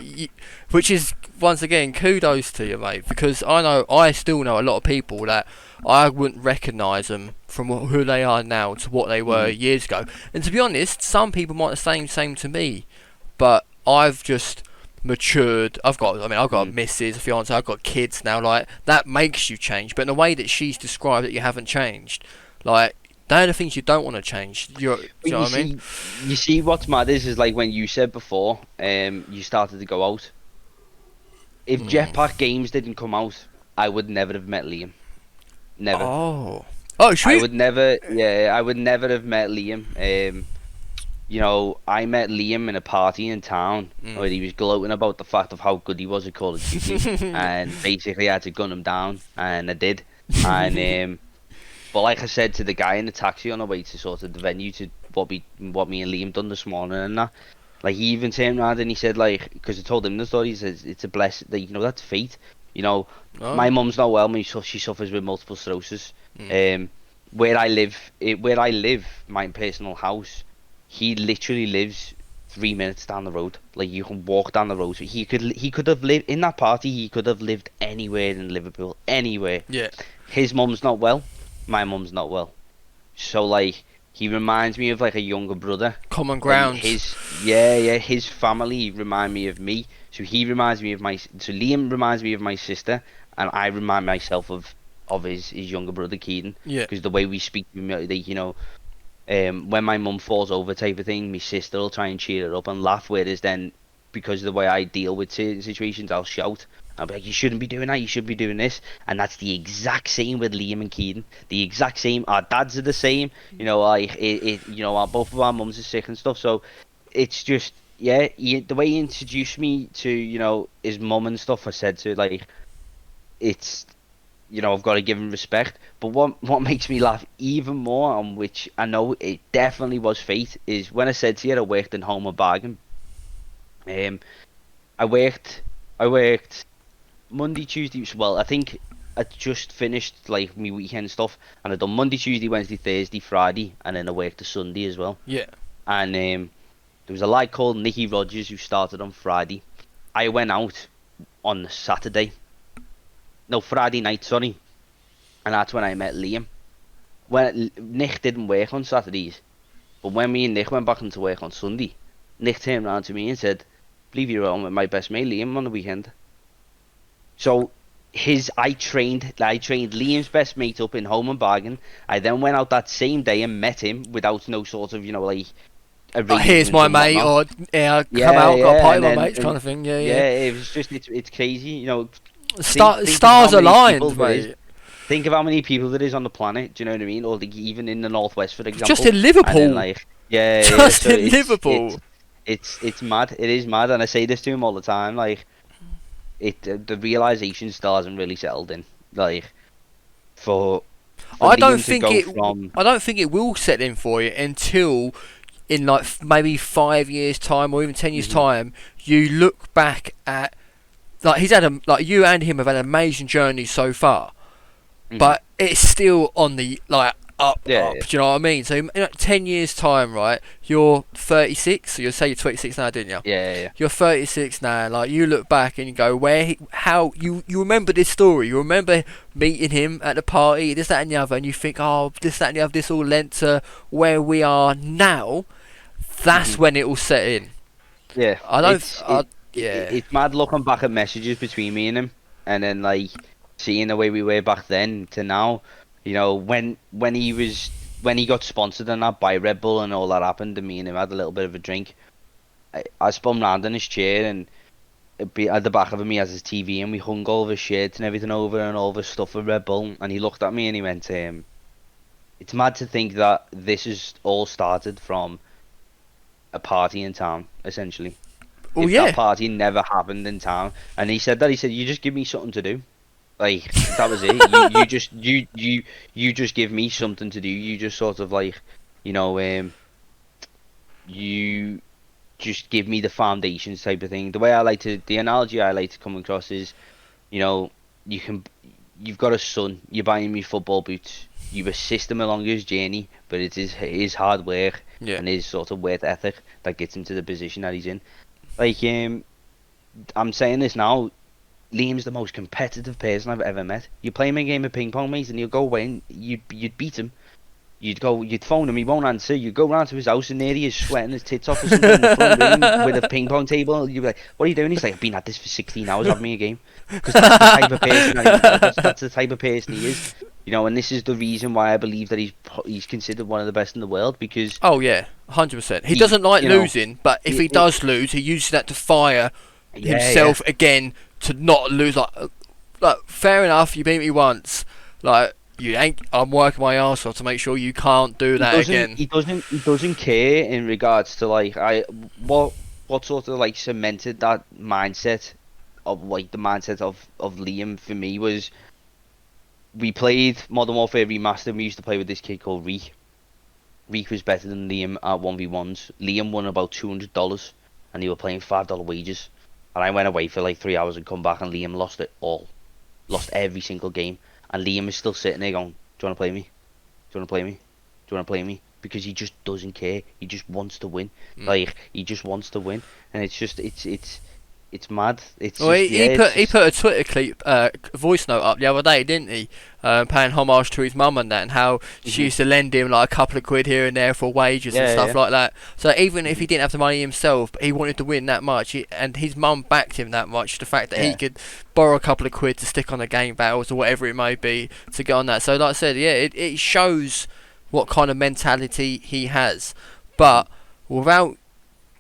Which is, once again, kudos to you, mate. Because I still know a lot of people that I wouldn't recognise them from who they are now to what they were years ago. And to be honest, some people might say the same to me, but I've just matured. I've got a missus, a fiance, I've got kids now. Like, that makes you change. But in the way that she's described that you haven't changed, like, they're the things you don't want to change. Do you know what I mean? You see, what's mad is like when you said before, you started to go out. If Jetpack Games didn't come out, I would never have met Liam. Never. Oh, I would never have met Liam. You know, I met Liam in a party in town where he was gloating about the fact of how good he was at Call of Duty, and basically I had to gun him down, and I did. And but like I said to the guy in the taxi on the way to sort of the venue, to what me and Liam done this morning and that, like, he even turned around and he said, like, because I told him the story, he says it's a blessing, like, you know, that's fate. You know, my mum's not well, she suffers with multiple sclerosis. Where I live, my personal house, he literally lives 3 minutes down the road. Like, you can walk down the road. So he could have lived in that party. He could have lived anywhere in Liverpool, anywhere. Yeah. His mum's not well. My mum's not well. So like, he reminds me of like a younger brother. Common ground. His family remind me of me. So Liam reminds me of my sister, and I remind myself of his younger brother Keaton. Yeah. Because the way we speak, like, you know, when my mum falls over type of thing, my sister will try and cheer her up and laugh. Whereas then, because of the way I deal with certain situations, I'll shout. I'll be like, you shouldn't be doing that, you should be doing this. And that's the exact same with Liam and Keaton. The exact same. Our dads are the same. You know, both of our mums are sick and stuff. So it's just, the way he introduced me to, you know, his mum and stuff, I said to, like, it's, you know, I've got to give him respect. But what makes me laugh even more, on which I know it definitely was fate, is when I said to you I worked in Home and Bargain. I worked Monday, Tuesday. Well, I think I just finished like my weekend stuff, and I done Monday, Tuesday, Wednesday, Thursday, Friday, and then I worked a Sunday as well. Yeah. And there was a lad called Nicky Rogers who started on Friday. I went out on Friday night, sorry, and that's when I met Liam. When Nick didn't work on Saturdays, but when me and Nick went back into work on Sunday, Nick turned around to me and said, "Believe you're on with my best mate Liam on the weekend." So I trained Liam's best mate up in Home and Bargain. I then went out that same day and met him without no sort of, you know, like, here's my mate, or come out, got a party with my mates, kind of thing. Yeah. It was just, it's crazy, you know. Stars aligned, mate. Think of how many people there is on the planet. Do you know what I mean? Or like, even in the Northwest, for example. Just in Liverpool. Then, like, Liverpool. It's mad. It is mad, and I say this to him all the time. Like, the realization still hasn't really settled in. Like, I don't think it will set in for you until, in like maybe 5 years' time or even 10 years' time, you look back at, like, you and him have had an amazing journey so far, but it's still on the up. Do you know what I mean? So in 10 years' time, right? You're 36. So you'll say you're 26 now, didn't you? Yeah. You're 36 now. Like, you look back and you go, how you remember this story? You remember meeting him at the party, this, that, and the other, and you think, oh, this, that, and the other, this all led to where we are now. That's when it will set in. Yeah. It's mad looking back at messages between me and him, and then like seeing the way we were back then to now. You know, when he got sponsored and that by Red Bull and all that happened, and me and him had a little bit of a drink, I spun round in his chair, and at the back of him he has his TV, and we hung all of his shirts and everything over and all of his stuff with Red Bull, and he looked at me and he went, it's mad to think that this is all started from a party in town, essentially. That party never happened in town, and he said, you just give me something to do. Like, that was it. You just give me something to do. You just sort of like, you know, you just give me the foundations type of thing. The analogy I like to come across is, you know, you've got a son. You're buying me football boots. You assist him along his journey, but it is his hard work and his sort of work ethic that gets him to the position that he's in. Like, I'm saying this now. Liam's the most competitive person I've ever met. You play him a game of ping pong, mate, and he'll go away and you'd beat him. You'd phone him, he won't answer. You'd go round to his house and there he is sweating his tits off or something in the front room with a ping pong table. You'd be like, what are you doing? He's like, I've been at this for 16 hours having me a game. Because that's the type of person that's the type of person he is. You know, and this is the reason why I believe that he's considered one of the best in the world, because... Oh, yeah, 100%. He doesn't like losing, but if he does lose, he uses that to fire himself again to not lose. Like, fair enough, you beat me once. Like, I'm working my arse off to make sure you can't do that again. He doesn't care in regards to, like, what sort of, like, cemented that mindset of, like, the mindset of Liam for me was... We played Modern Warfare Remastered, and we used to play with this kid called Reek. Reek was better than Liam at 1v1s. Liam won about $200, and they were playing $5 wages. And I went away for like 3 hours and come back, and Liam lost it all. Lost every single game. And Liam is still sitting there going, do you want to play me? Do you want to play me? Do you want to play me? because he just doesn't care. He just wants to win. Mm. Like, he just wants to win, and it's just it's mad. It's Well, just, he put a Twitter clip, voice note up the other day, didn't he? Paying homage to his mum and that, and how she used to lend him like a couple of quid here and there for wages and stuff like that. So even if he didn't have the money himself, but he wanted to win that much, and his mum backed him that much, the fact that he could borrow a couple of quid to stick on the game battles or whatever it may be to get on that. So like I said, it shows what kind of mentality he has. But without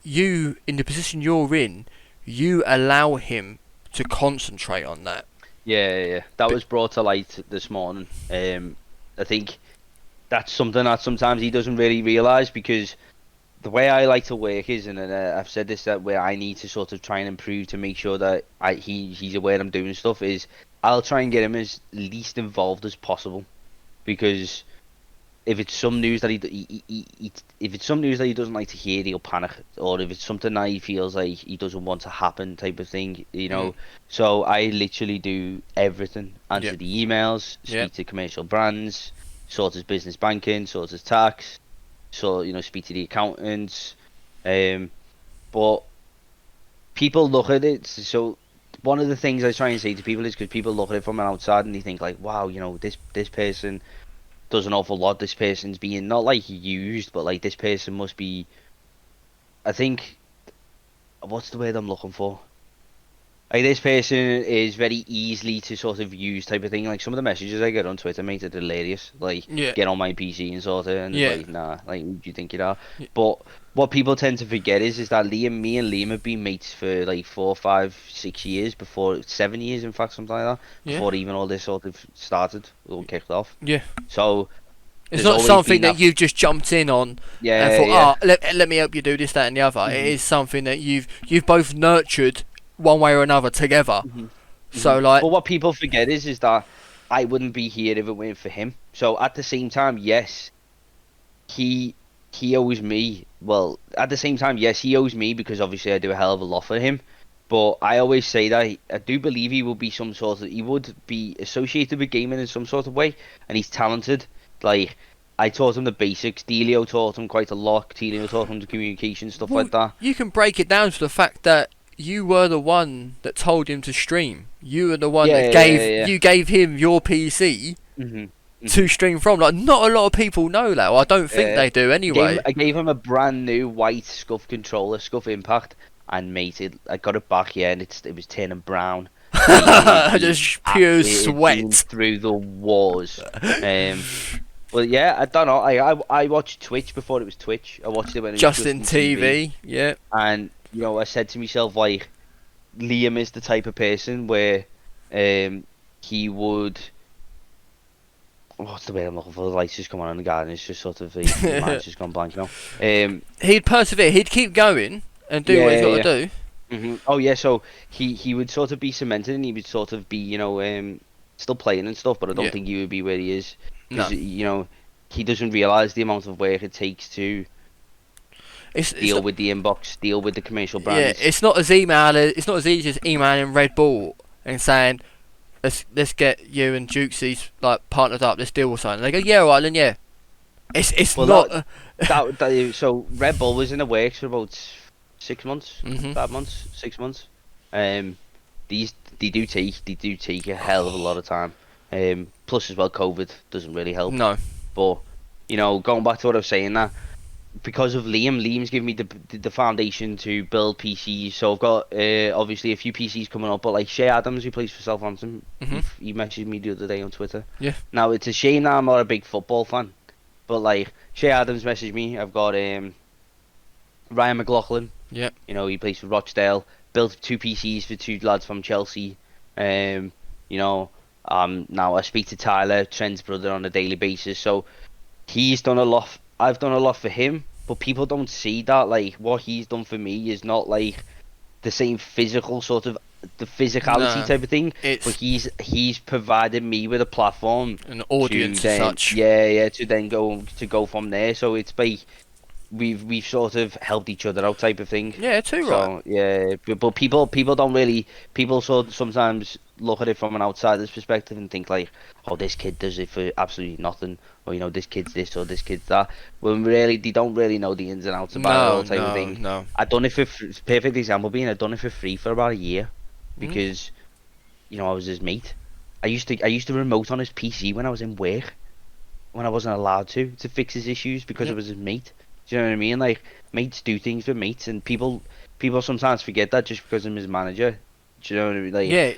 you in the position you're in, you allow him to concentrate on that. Yeah. That was brought to light this morning. I think that's something that sometimes he doesn't really realise, because the way I like to work is, and I've said this, that where I need to sort of try and improve to make sure that he's aware I'm doing stuff, is I'll try and get him as least involved as possible, because if it's some news that if it's some news that he doesn't like to hear, he'll panic. Or if it's something that he feels like he doesn't want to happen, type of thing, you know. So I literally do everything: answer the emails, speak to commercial brands, sort his business banking, sort his tax, speak to the accountants. But people look at it. So one of the things I try and say to people is, because people look at it from an outside and they think like, wow, this person does an awful lot. This person's being not like used, but like this person must be. I think, what's the word I'm looking for? Like, this person is very easily to sort of use, type of thing. Like, some of the messages I get on Twitter, mate, are hilarious. Like, get on my PC and sort of, and it's like, nah, like, who do you think you are? But what people tend to forget is that me and Liam have been mates for like 4, 5, 6 years, 7 years, in fact, something like that, before even all this sort of started or kicked off. Yeah. So it's not something that you've just jumped in on and thought, let me help you do this, that, and the other. It is something that you've both nurtured one way or another together. So like, but what people forget is that I wouldn't be here if it weren't for him. So at the same time, yes, he owes me. Well, at the same time, yes, he owes me, because obviously I do a hell of a lot for him. But I always say that I do believe he would be associated with gaming in some sort of way, and he's talented. Like, I taught him the basics. Delio taught him quite a lot. Delio taught him the communication, stuff like that. You can break it down to the fact that you were the one that told him to stream. You were the one that gave him your PC to stream from. Like, not a lot of people know that. Well, I don't think they do anyway. I gave him a brand new white Scuff controller, Scuff Impact, and mate, I got it back, and it was turning brown. Just pure sweat through the walls. Well, yeah, I don't know. I watched Twitch before it was Twitch. I watched it when it was Justin TV. Yeah. And I said to myself, like, Liam is the type of person where he would. What's the way I'm looking for? The lights just come on in the garden. It's just sort of the mind's just gone blank, He'd persevere. He'd keep going and do what he's got to do. Oh yeah, so he would sort of be cemented, and he would sort of be still playing and stuff, but I don't think he would be where he is. Because, he doesn't realise the amount of work it takes to deal with the inbox, deal with the commercial brands. Yeah, it's not as easy as emailing Red Bull and saying, let's get you and Jukeyz like partnered up, let's deal with something. They go, yeah, alright then, yeah. It's not. So Red Bull was in the works for about 6 months, 5 months, 6 months. They do take a hell of a lot of time. Plus as well, COVID doesn't really help. No. But going back to what I was saying, that because of Liam's given me the foundation to build PCs. So I've got obviously a few PCs coming up, but like Shay Adams, who plays for Southampton, he messaged me the other day on Twitter. Yeah. Now it's a shame that I'm not a big football fan, but like Shay Adams messaged me. I've got Ryan McLaughlin. Yeah. He plays for Rochdale. Built 2 PCs for 2 lads from Chelsea. Now I speak to Tyler, Trent's brother, on a daily basis. So he's done a lot. I've done a lot for him, but people don't see that. Like, what he's done for me is not like the same physical sort of the physicality type of thing. But he's provided me with a platform, an audience, as such. Yeah, to then go from there. So it's like we've sort of helped each other out, type of thing. Yeah, too right. So yeah, but people don't really. People sometimes look at it from an outsider's perspective and think like, oh, this kid does it for absolutely nothing, or this kid's this or this kid's that. When really they don't really know the ins and outs about it all type of thing. No. I done it for perfect example being I done it for free for about a year because I was his mate. I used to remote on his PC when I was in work, when I wasn't allowed to fix his issues because I was his mate. Do you know what I mean? Like, mates do things with mates, and people sometimes forget that just because I'm his manager. Do you know what I mean? Like, Yeah,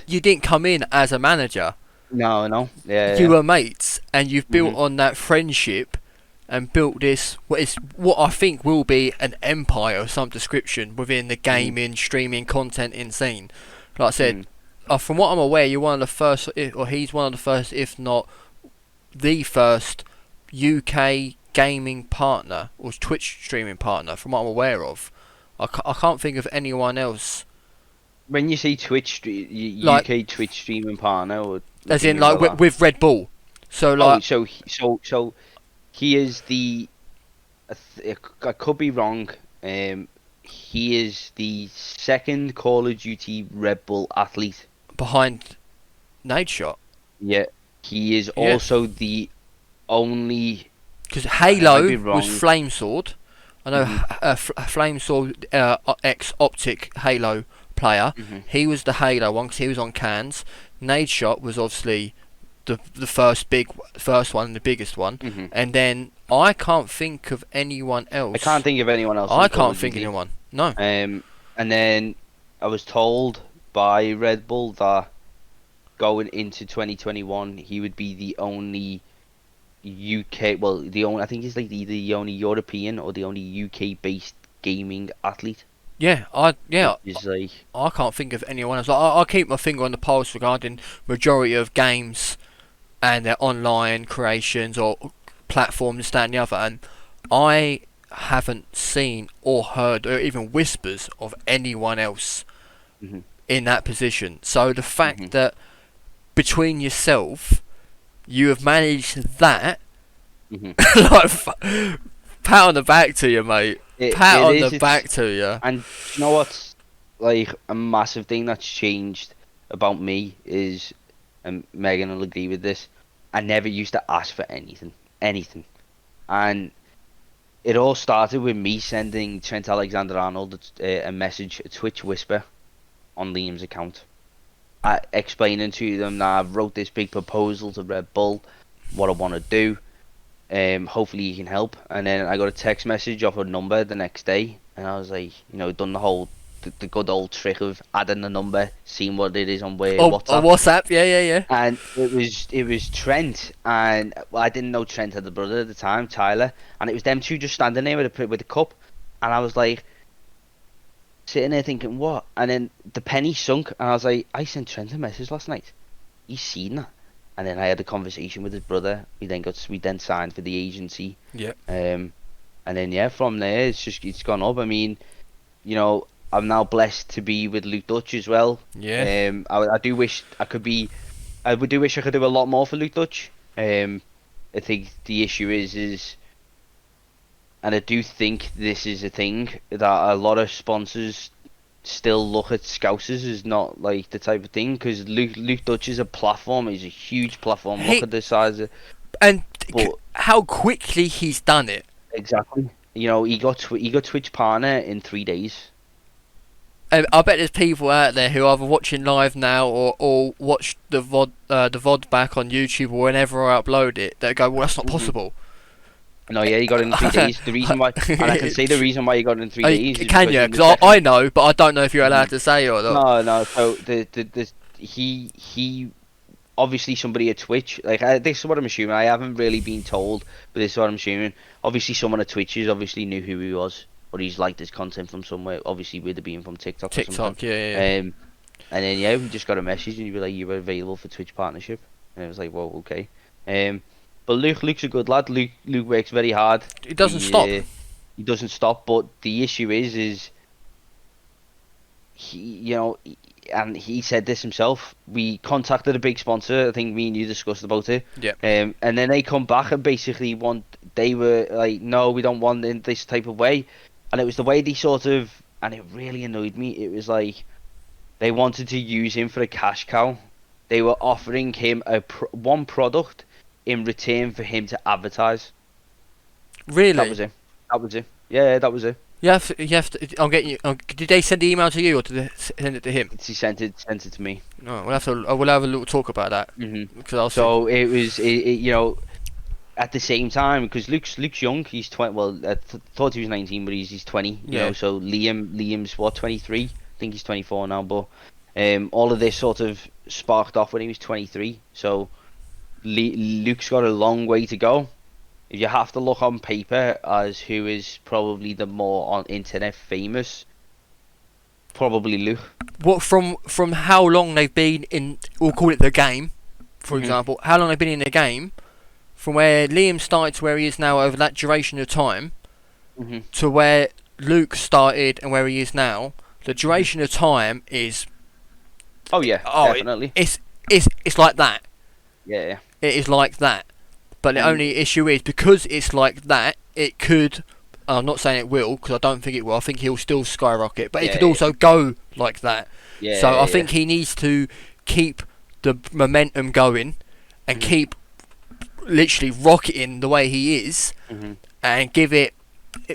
you didn't come in as a manager. No. Yeah. You were mates, and you've built on that friendship, and built this what I think will be an empire of some description within the gaming, streaming, content scene. Like I said, from what I'm aware, you're one of the first, or he's one of the first, if not the first, UK gaming partner or Twitch streaming partner. From what I'm aware of, I can't think of anyone else. When you say Twitch, UK Twitch streaming partner, or as in like with Red Bull. So like, so he is the. I could be wrong. He is the second Call of Duty Red Bull athlete behind Nadeshot. Yeah, he is also the only. Because Halo was Flamesword. I know Flamesword, ex-Optic Halo player. He was the Halo one because he was on cans. Nadeshot was obviously the first one, the biggest one. And then I can't think of anyone else. I can't think of anyone else. I can't think of anyone. No. And then I was told by Red Bull that going into 2021, he would be the only UK, I think he's like the only European or the only UK based gaming athlete. I can't think of anyone else. I keep my finger on the pulse regarding majority of games and their online creations or platforms, that and the other, and I haven't seen or heard or even whispers of anyone else in that position. So the fact that between yourself you have managed that, like, pat on the back to you, mate. Pat on the back to you. And you know what's like a massive thing that's changed about me is, and Megan will agree with this, I never used to ask for anything, and it all started with me sending Trent Alexander-Arnold a message, a Twitch whisper, on Liam's account, explaining to them that I've wrote this big proposal to Red Bull, what I want to do. Hopefully you can help. And then I got a text message off a number the next day, and I was like, done the whole the good old trick of adding the number, seeing what it is on WhatsApp. On WhatsApp, yeah. And it was Trent, and I didn't know Trent had a brother at the time, Tyler, and it was them two just standing there with a cup, and I was like sitting there thinking, what? And then the penny sunk, and I was like, I sent Trent a message last night. He's seen that. And then I had a conversation with his brother. We then signed for the agency. Yeah. And then from there it's gone up. I mean, I'm now blessed to be with Luke Dutch as well. Yeah. I do wish I could do a lot more for Luke Dutch. I think the issue is, and I do think this is a thing that a lot of sponsors still look at Scousers as not like the type of thing, because Luke Dutch is a platform. He's a huge platform. Look at the size of, and how quickly he's done it. Exactly. He got Twitch partner in 3 days. I bet there's people out there who are either watching live now or watch the VOD back on YouTube or whenever I upload it, that go, well, that's not possible. No, yeah, you got it in 3 days. The reason why, and I can say the reason why you got it in 3 days. Can you? Because I know, but I don't know if you're allowed to say or not. No. So he obviously somebody at Twitch. Like this is what I'm assuming. I haven't really been told, but this is what I'm assuming. Obviously, someone at Twitch obviously knew who he was, or he's liked his content from somewhere. Obviously, with it being from TikTok. Yeah. And then we just got a message, and you were like, you were available for Twitch partnership, and I was like, well, okay. But Luke's a good lad. Luke works very hard. He doesn't stop. He doesn't stop. But the issue is he, and he said this himself. We contacted a big sponsor. I think me and you discussed about it. Yeah. And then they come back and basically they were like, no, we don't want it in this type of way. And it was the way they sort of, and it really annoyed me. It was like, They wanted to use him for a cash cow. They were offering him one product in return for him to advertise. Really? That was it. That was it. Yeah, that was it. You have to. I'm getting you. Did they send the email to you or did they send it to him? He sent it to me. No, we'll have to. We'll have a little talk about that. Because So it was, you know, at the same time, because Luke's young. He's 20. Well, I thought he was 19, but he's 20. You know, so Liam's what, 23? I think he's 24 now. But all of this sort of sparked off when he was 23. So Luke's got a long way to go. If you have to look on paper as who is probably the more on internet famous, probably Luke. What from how long they've been in? We'll call it the game, for example. How long they've been in the game, from where Liam started to where he is now over that duration of time, to where Luke started and where he is now. The duration of time is. Oh yeah, definitely. It's like that. Yeah. It is like that. But the only issue is, because it's like that, it could... I'm not saying it will, because I don't think it will. I think he'll still skyrocket. But it could also go like that. So I think he needs to keep the momentum going and keep literally rocketing the way he is and give it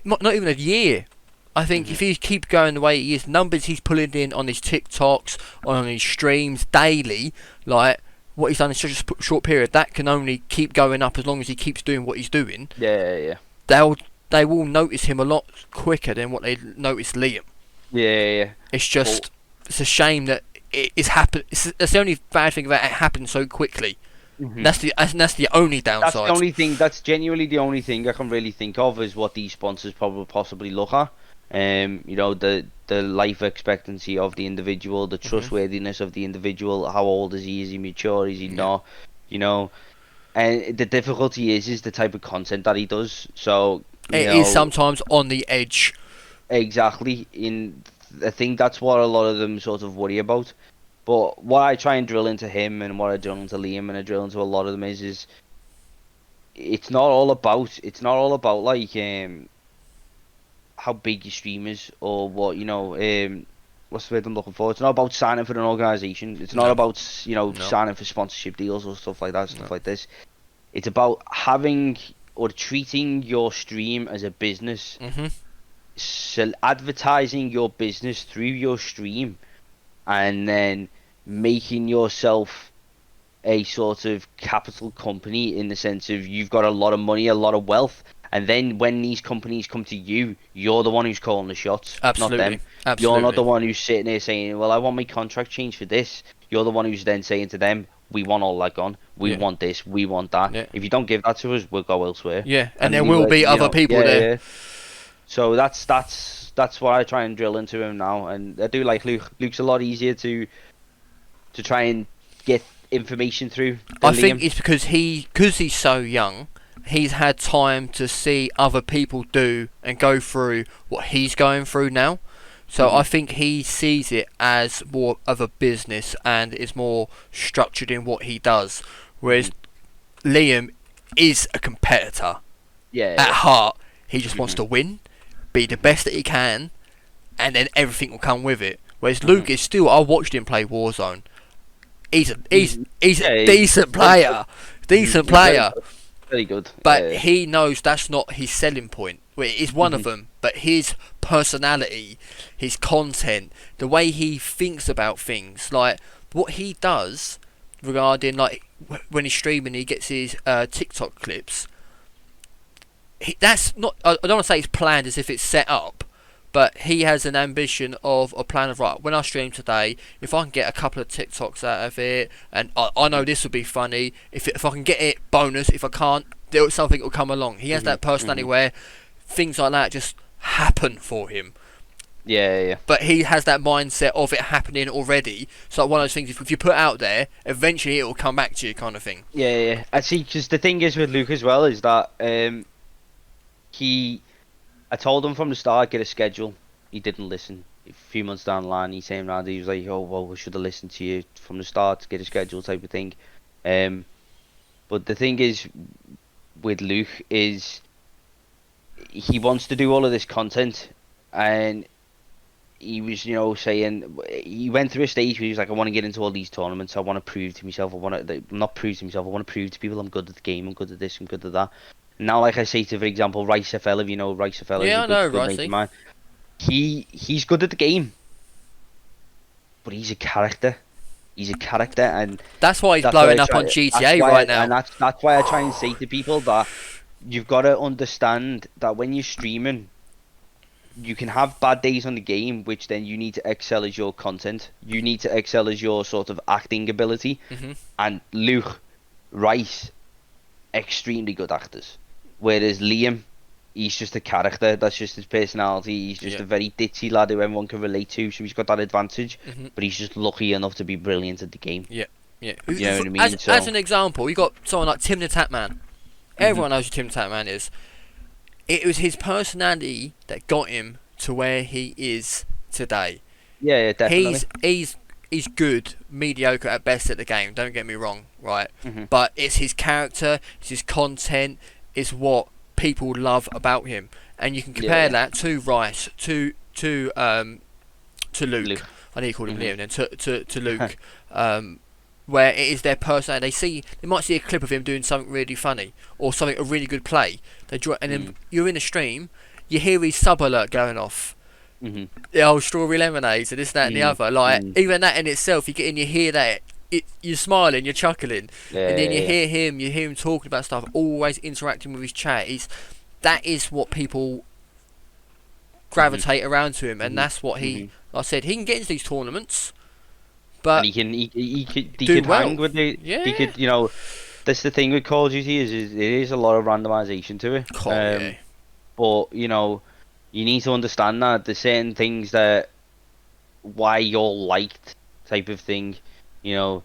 not even a year. I think if he keeps going the way he is, numbers he's pulling in on his TikToks, on his streams daily, like... what he's done in such a short period, that can only keep going up as long as he keeps doing what he's doing. Yeah. They will notice him a lot quicker than what they noticed Liam. Yeah. It's just it's a shame that it's happened. That's the only bad thing about it happened so quickly. That's the only downside. That's the only thing. That's genuinely the only thing I can really think of is what these sponsors probably possibly look at. You know, the life expectancy of the individual, the trustworthiness of the individual, how old is he mature, is he not, you know, and the difficulty is the type of content that he does. So it is sometimes on the edge. Exactly. I think that's what a lot of them sort of worry about. But what I try and drill into him, and what I drill into Liam, and I drill into a lot of them is it's not all about like how big your stream is or what, you know, what's the word I'm looking for? It's not about signing for an organisation. It's not about, you know, signing for sponsorship deals or stuff like that, stuff like this. It's about having or treating your stream as a business. So advertising your business through your stream and then making yourself a sort of capital company in the sense of you've got a lot of money, a lot of wealth. And then when these companies come to you, you're the one who's calling the shots, not them. You're not the one who's sitting there saying, well, I want my contract changed for this. You're the one who's then saying to them, we want all that gone. We want this. We want that. If you don't give that to us, we'll go elsewhere. And there will be other people there. So that's what I try and drill into him now. And I do like Luke. Luke's a lot easier to try and get information through than I think it's because he's so young. He's had time to see other people do and go through what he's going through now. So I think he sees it as more of a business and is more structured in what he does. Whereas Liam is a competitor. At heart, he just wants to win, be the best that he can, and then everything will come with it. Whereas Luke is still... I watched him play Warzone. He's a decent player. Decent player. Very good. But he knows that's not his selling point. Well, it is one of them, but his personality, his content, the way he thinks about things, like what he does regarding like when he's streaming, he gets his TikTok clips. That's not. I don't want to say it's planned as if it's set up, but he has an ambition of a plan of, right, when I stream today, if I can get a couple of TikToks out of it, and I know this will be funny, if I can get it, bonus. If I can't, something will come along. He has that personality where things like that just happen for him. But he has that mindset of it happening already. So one of those things, if you put it out there, eventually it will come back to you, kind of thing. I see. Because the thing is with Luke as well is that I told him from the start, get a schedule. He didn't listen. A few months down the line, he came around. He was like, "Oh well, we should have listened to you from the start to get a schedule," type of thing. But the thing is, with Luke, is he wants to do all of this content, and he was, you know, saying he went through a stage where he was like, I want to get into all these tournaments. I want to prove to myself. I want to not prove to myself. I want to prove to people I'm good at the game. I'm good at this. I'm good at that. Now, like I say to, for example, Rice FL, if you know Rice FL, Yeah, I know good mate of mine. He's good at the game, but he's a character. He's a character, and that's why he's blowing up on GTA right now. And that's why I try and say to people that you've got to understand that when you're streaming, you can have bad days on the game, which then you need to excel as your content. You need to excel as your sort of acting ability. And Luke, Rice, extremely good actors. Whereas Liam, he's just a character. That's just his personality. He's just a very ditzy lad who everyone can relate to. So he's got that advantage. But he's just lucky enough to be brilliant at the game. Yeah. You know what I mean? As an example, you got someone like Tim the Tatman. Everyone knows who Tim the Tatman is. It was his personality that got him to where he is today. Yeah, definitely. He's good, mediocre at best at the game. Don't get me wrong, right? But it's his character, it's his content, it's what people love about him, and you can compare that to Rice, to Luke. I need to call him Liam then. To Luke, where it is their personality. They might see a clip of him doing something really funny or something a really good play. They draw, and then you're in a stream, you hear his sub alert going off. The old strawberry lemonade, so this, that, and the other. Like even that in itself, you get in, you hear that. You're smiling, you're chuckling, and then you hear him talking about stuff, always interacting with his chat. That is what people gravitate around to him, and that's what he. Like I said, he can get into these tournaments, but and he could hang with it. Yeah. He could, you know. That's the thing with Call of Duty is it is a lot of randomization to it. But you know, you need to understand that there's certain things that why you're liked type of thing. You know,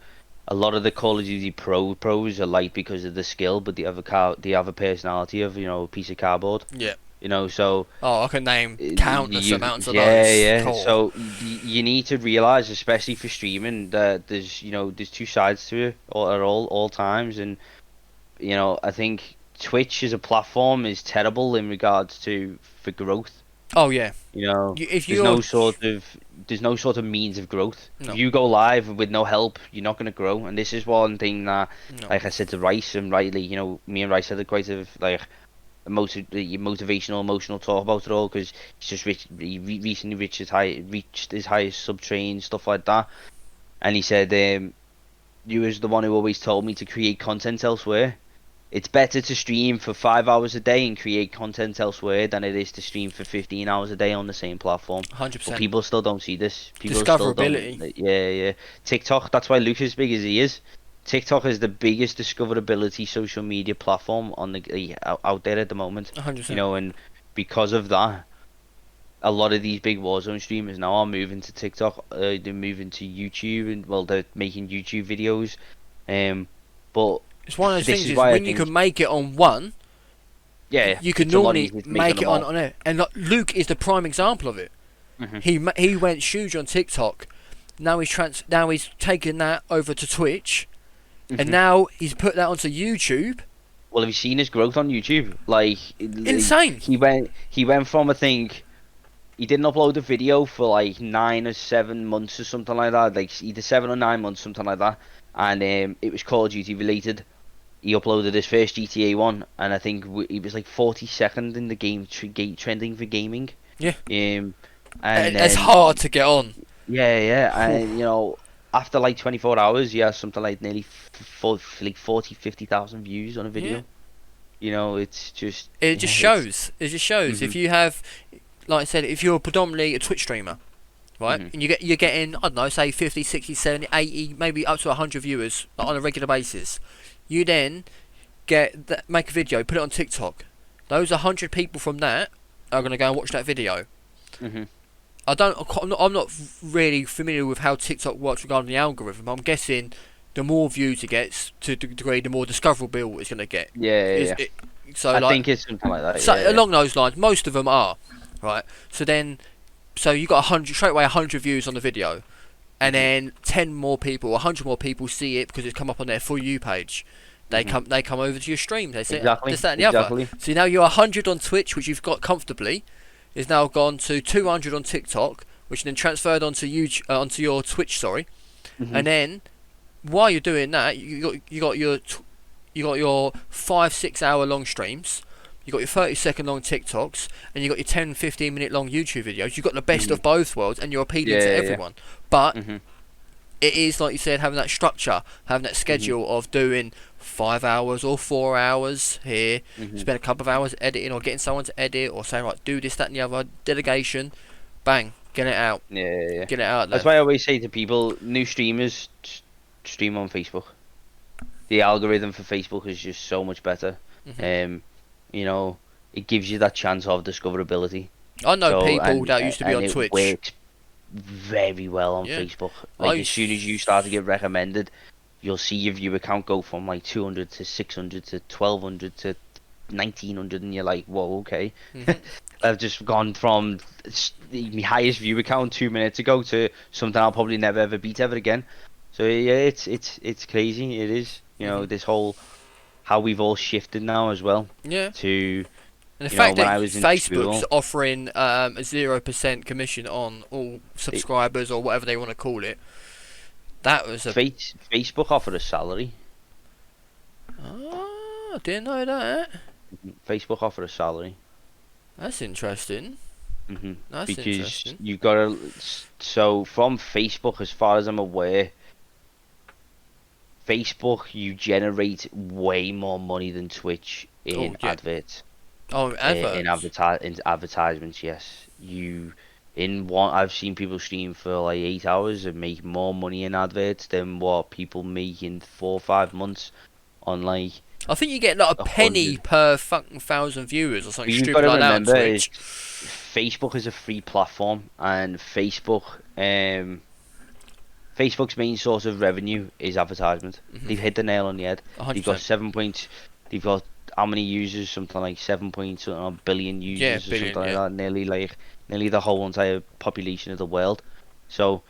a lot of the Call of Duty pros are liked because of the skill, but they have a personality of, you know, a piece of cardboard. Yeah. You know, so I can name countless amounts of those. Yeah. Cool. So you need to realize, especially for streaming, that there's two sides to it at all times, and you know, I think Twitch as a platform is terrible in regards to for growth. Oh yeah. You know, there's no sort of means of growth. No. If you go live with no help, you're not going to grow. And this is one thing that, like I said to Rice, and rightly, you know, me and Rice had quite a motivational, emotional talk about it all, because he's just recently reached his highest sub-train, stuff like that. And he said, you was the one who always told me to create content elsewhere. It's better to stream for 5 hours a day and create content elsewhere than it is to stream for 15 hours a day on the same platform. 100%. But people still don't see this. Discoverability. Yeah. TikTok, that's why Luke is as big as he is. TikTok is the biggest discoverability social media platform on the out there at the moment. 100%. You know, and because of that, a lot of these big Warzone streamers now are moving to TikTok. They're moving to YouTube, and they're making YouTube videos. But it's one of those things is when you can make it on one, you can normally make it on it. And Luke is the prime example of it. He went huge on TikTok. Now he's taken that over to Twitch, and now he's put that onto YouTube. Well, have you seen his growth on YouTube? Like insane. He went from, I think, he didn't upload a video for like 9 or 7 months or something like that, like either 7 or 9 months, something like that. And it was Call of Duty related. He uploaded his first GTA 1, and I think he was like 42nd in the game trending for gaming. Yeah. And it's hard to get on. Yeah. And you know, after like 24 hours, he has something like nearly 50,000 views on a video. Yeah. You know, it's just... It just shows. If you have, like I said, if you're predominantly a Twitch streamer, right, and you're getting, I don't know, say 50, 60, 70, 80, maybe up to 100 viewers on a regular basis, you then make a video, put it on TikTok. Those 100 people from that are going to go and watch that video. I'm not really familiar with how TikTok works regarding the algorithm. I'm guessing the more views it gets, to the degree, the more discoverable it's going to get. Yeah. So I think it's something like that. So along those lines, most of them are, right? So you got 100 views on the video, and then 10 more people, 100 more people see it because it's come up on their For You page. They come over to your stream. They say this, that, and the other. So now you're 100 on Twitch, which you've got comfortably, is now gone to 200 on TikTok, which then transferred onto onto your Twitch. Sorry, Mhm. and then while you're doing that, you got your 5-6 hour long streams. You got your 30-second long TikToks, and you got your 10-15 minute long YouTube videos. You got the best of both worlds, and you're appealing to everyone. But Mhm. it is like you said, having that structure, having that schedule of doing 5 hours or 4 hours here, spend a couple of hours editing or getting someone to edit, or saying right, do this, that, and the other. Delegation, bang, get it out, Yeah. get it out there. That's why I always say to people, new streamers, stream on Facebook. The algorithm for Facebook is just so much better. You know, it gives you that chance of discoverability. I know So, people that used to be and on it Twitch. works very well on Yeah. Facebook. Like as soon as you start to get recommended, you'll see your viewer count go from like 200 to 600 to 1200 to 1900, and you're like, whoa, okay. I've just gone from my highest viewer count 2 minutes ago to something I'll probably never ever beat ever again. So yeah, it's crazy. It is. You know, this whole how we've all shifted now as well. Yeah. To And the you know, fact when that I was in Facebook's school, offering a 0% commission on all subscribers or whatever they want to call it, that was a... Facebook offered a salary. Oh, I didn't know that. Facebook offered a salary. That's interesting. That's Because interesting. you gotta. So from Facebook, as far as I'm aware, Facebook you generate way more money than Twitch in adverts. Oh, adverts. In advertisements, yes. I've seen people stream for like 8 hours and make more money in adverts than what people make in 4 or 5 months on like. I think you get like a penny per fucking 1,000 viewers or something You've stupid got to like that on remember Twitch. Facebook is a free platform, and Facebook's main source of revenue is advertisement. They've hit the nail on the head. 100%. They've got how many users? Something like 7 billion users or something like that. Nearly the whole entire population of the world. So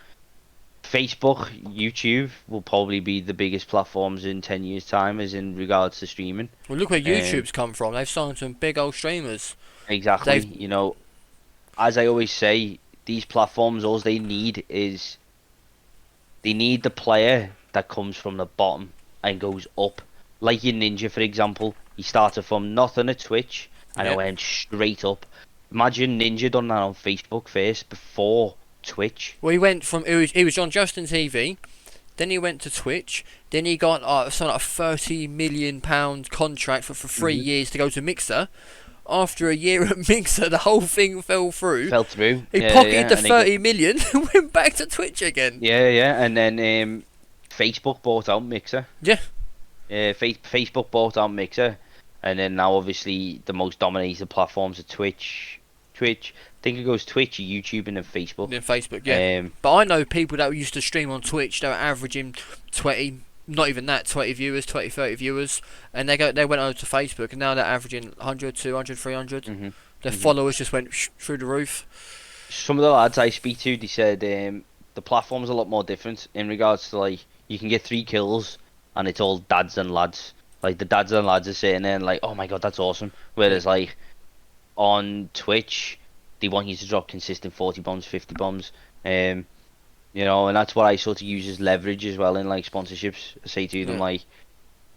Facebook, YouTube will probably be the biggest platforms in 10 years' time, as in regards to streaming. Well, look where YouTube's come from. They've signed some big old streamers. Exactly. You know, as I always say, these platforms, all they need is they need the player that comes from the bottom and goes up. Like your Ninja, for example, he started from nothing at Twitch and it went straight up. Imagine Ninja done that on Facebook first before Twitch. Well, he went from he was on Justin TV, then he went to Twitch, then he got something like a £30 million contract for 3 years to go to Mixer. After a year at Mixer, the whole thing fell through. He pocketed the 30 million and went back to Twitch again. Yeah, and then Facebook bought out Mixer. Yeah. Facebook bought out Mixer, and then now obviously the most dominated platforms are Twitch. I think it goes Twitch, YouTube, and then Facebook. Then Facebook, yeah. But I know people that used to stream on Twitch. They were averaging 20, not even that, 20 viewers, 20, 30 viewers, and they went over to Facebook, and now they're averaging 100, 200, 300. Their followers just went through the roof. Some of the lads I speak to, they said the platform's a lot more different in regards to like you can get 3 kills and it's all dads and lads. Like the dads and lads are sitting there and like, oh my god, that's awesome. Whereas like on Twitch, they want you to drop consistent 40 bombs, 50 bombs. You know, and that's what I sort of use as leverage as well in like sponsorships. I say to them like,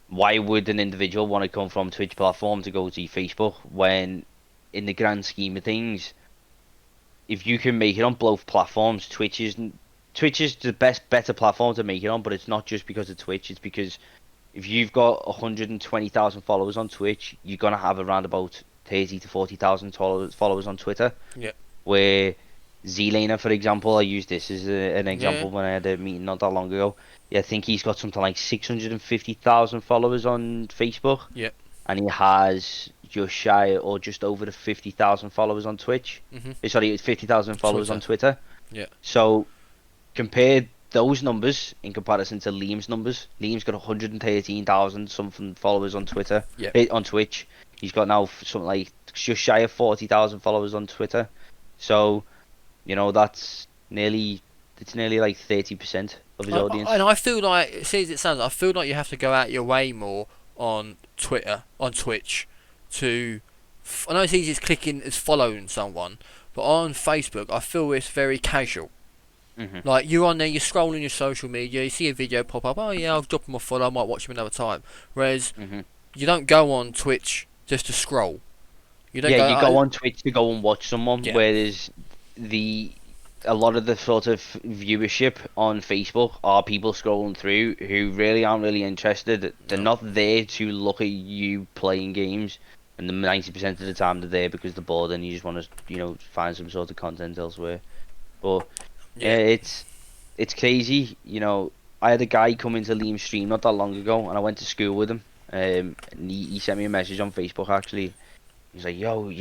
why would an individual want to come from Twitch platform to go to Facebook when, in the grand scheme of things, if you can make it on both platforms, Twitch is the better platform to make it on. But it's not just because of Twitch. It's because if you've got 120,000 followers on Twitch, you're gonna have around about 30 to 40,000 followers on Twitter. Yeah. Where Z-Laner, for example, I used this as an example when I had a meeting not that long ago. Yeah, I think he's got something like 650,000 followers on Facebook. Yeah. And he has just shy or just over the 50,000 followers on Twitch. Sorry, 50,000 followers on Twitter. Yeah. So compare those numbers in comparison to Liam's numbers. Liam's got 113,000 something followers on Twitter. Yeah. On Twitch. He's got now something like just shy of 40,000 followers on Twitter. So, you know, it's nearly like 30% of his audience. And I feel like, as it sounds, I feel like you have to go out your way more on Twitch to. I know it's easy as following someone, but on Facebook, I feel it's very casual. Mhm. Like, you're on there, you're scrolling your social media, you see a video pop up, oh yeah, I'll drop him a follow, I might watch him another time. Whereas, Mhm. you don't go on Twitch just to scroll. You don't Yeah, go, you go on Twitch to go and watch someone, yeah, whereas the a lot of the sort of viewership on Facebook are people scrolling through who really aren't really interested. They're no. not there to look at you playing games, and the 90% of the time they're there because they're bored and you just want to, find some sort of content elsewhere. But yeah, Yeah. it's crazy. I had a guy come into Liam's stream not that long ago, and I went to school with him. And he sent me a message on Facebook actually. He's like, yo,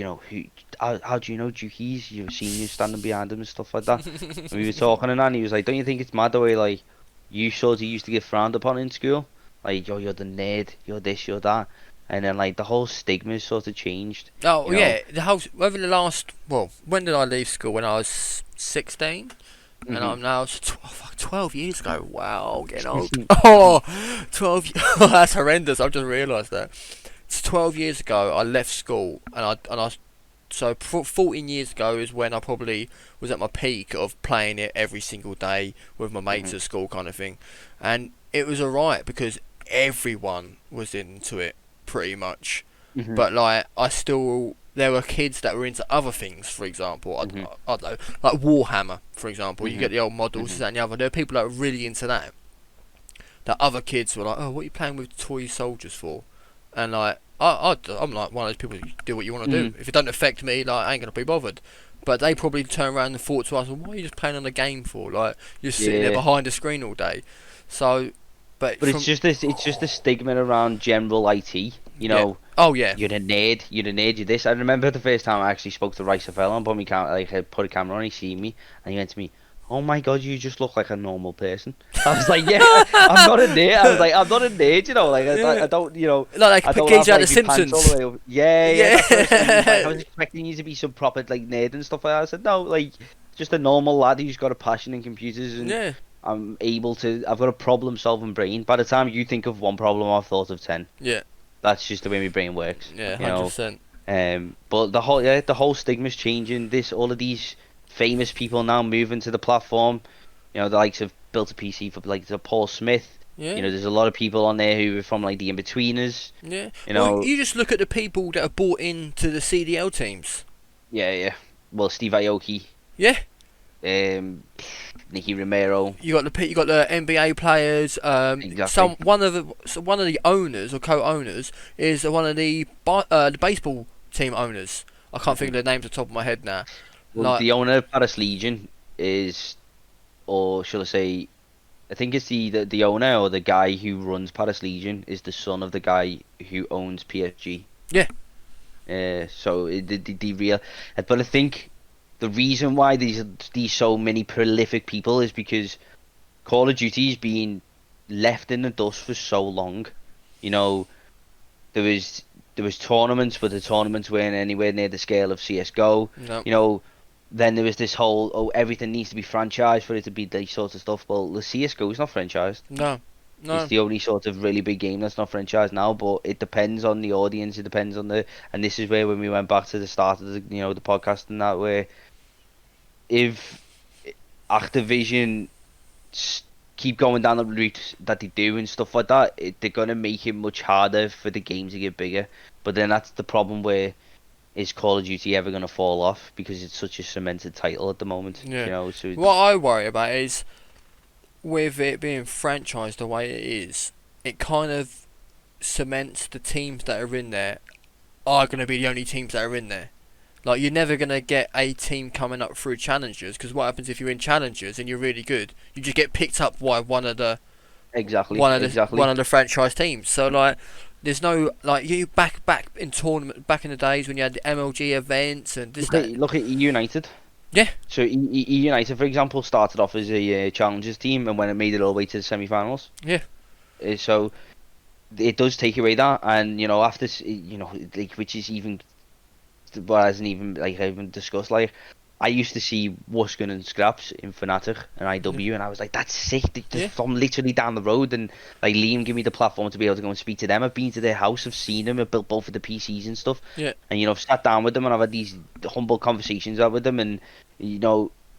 how do you know Jukeyz? You've seen you standing behind him and stuff like that. And we were talking and he was like, don't you think it's mad the way, like, you sort of used to get frowned upon in school? Like, yo, you're the nerd, you're this, you're that. And then, like, the whole stigma sort of changed. Oh, you know? yeah, over the last, well, when did I leave school? When I was 16? And I'm now 12 years ago. Wow, getting old. Oh, 12. That's horrendous. I've just realised that. It's 12 years ago. I left school, so 14 years ago is when I probably was at my peak of playing it every single day with my mates at school, kind of thing. And it was alright because everyone was into it pretty much. But like, there were kids that were into other things. For example, I don't know, like Warhammer, for example. You get the old models, this, that, and the other. There are people that are really into that. That other kids were like, oh, what are you playing with toy soldiers for? And like, I'm like one of those people who do what you want to do. If it doesn't affect me, like, I ain't gonna be bothered. But they probably turn around and thought to us, well, what are you just playing on a game for? Like, you're sitting there behind a screen all day. So, but it's just a stigma around general IT. Oh yeah. You're a nerd, you're this. I remember the first time I actually spoke to Rice Fell and I put a camera on, he seen me, and he went to me, oh my god, you just look like a normal person. I was like, yeah, I'm not a nerd. I was like, I'm not a nerd, I don't, Like I don't Jukeyz have, out of The like, my pants all Simpsons. the way over. Yeah. That's what I was saying. Like, I was expecting you to be some proper, like, nerd and stuff like that. I said, no, like, just a normal lad who's got a passion in computers, and Yeah. I've got a problem-solving brain. By the time you think of one problem, I've thought of 10. Yeah. That's just the way my brain works. Yeah. 100%. But the whole stigma's changing. All of these famous people now moving to the platform. The likes of Built a PC for, like, the Paul Smith. Yeah. There's a lot of people on there who are from, like, the in-betweeners. Yeah. You know. Well, you just look at the people that are bought into the CDL teams. Yeah. Well, Steve Aoki. Yeah. Nicky Romero. You got the NBA players. Exactly. One of the owners or co-owners is one of the baseball team owners. I can't think of their names off the top of my head now. Well, the owner of Paris Legion is, or shall I say, I think it's the owner or the guy who runs Paris Legion is the son of the guy who owns PSG. Yeah. So the real, but I think the reason why these so many prolific people is because Call of Duty's been left in the dust for so long. There was tournaments, but the tournaments weren't anywhere near the scale of CS:GO. No. Then there was this whole, everything needs to be franchised for it to be these sorts of stuff. Well, the CS:GO is not franchised. No. It's the only sort of really big game that's not franchised now, but it depends on the audience. It depends on and this is where, when we went back to the start of the podcast and that, where if Activision keep going down the route that they do and stuff like that, they're gonna make it much harder for the game to get bigger. But then that's the problem, where is Call of Duty ever gonna fall off, because it's such a cemented title at the moment? Yeah. So what I worry about is, with it being franchised the way it is, it kind of cements the teams that are in there are going to be the only teams that are in there. Like, you're never going to get a team coming up through Challengers, because what happens if you're in Challengers and you're really good? You just get picked up by one of the franchise teams. So, like, there's no, like, you back in tournament, back in the days when you had the MLG events and this. Look at United. Yeah. So United, for example, started off as a Challengers team, and when it made it all the way to the semi-finals. Yeah. So it does take away that, and after like, which is even, well, hasn't even, like, I haven't discussed, like, I used to see Wuskin and Scraps in Fnatic and IW, and I was like, that's sick. They're from literally down the road, and like Liam gave me the platform to be able to go and speak to them. I've been to their house, I've seen them, I've built both of the PCs and stuff. Yeah. And I've sat down with them and I've had these humble conversations out with them, and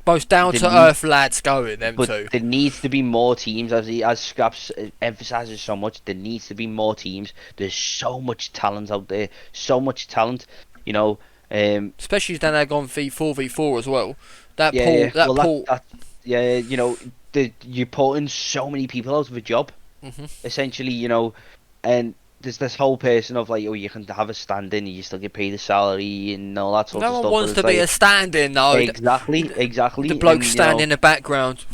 both down to earth lads going, them but two. There needs to be more teams, as Scraps emphasises so much. There needs to be more teams. There's so much talent out there, so much talent. Especially down there gone 4v4 as well. You're putting so many people out of a job, essentially, and there's this whole person of like, you can have a stand-in, you still get paid a salary and all that sort of stuff. No one wants to be a stand-in, though. Exactly. The bloke standing in the background.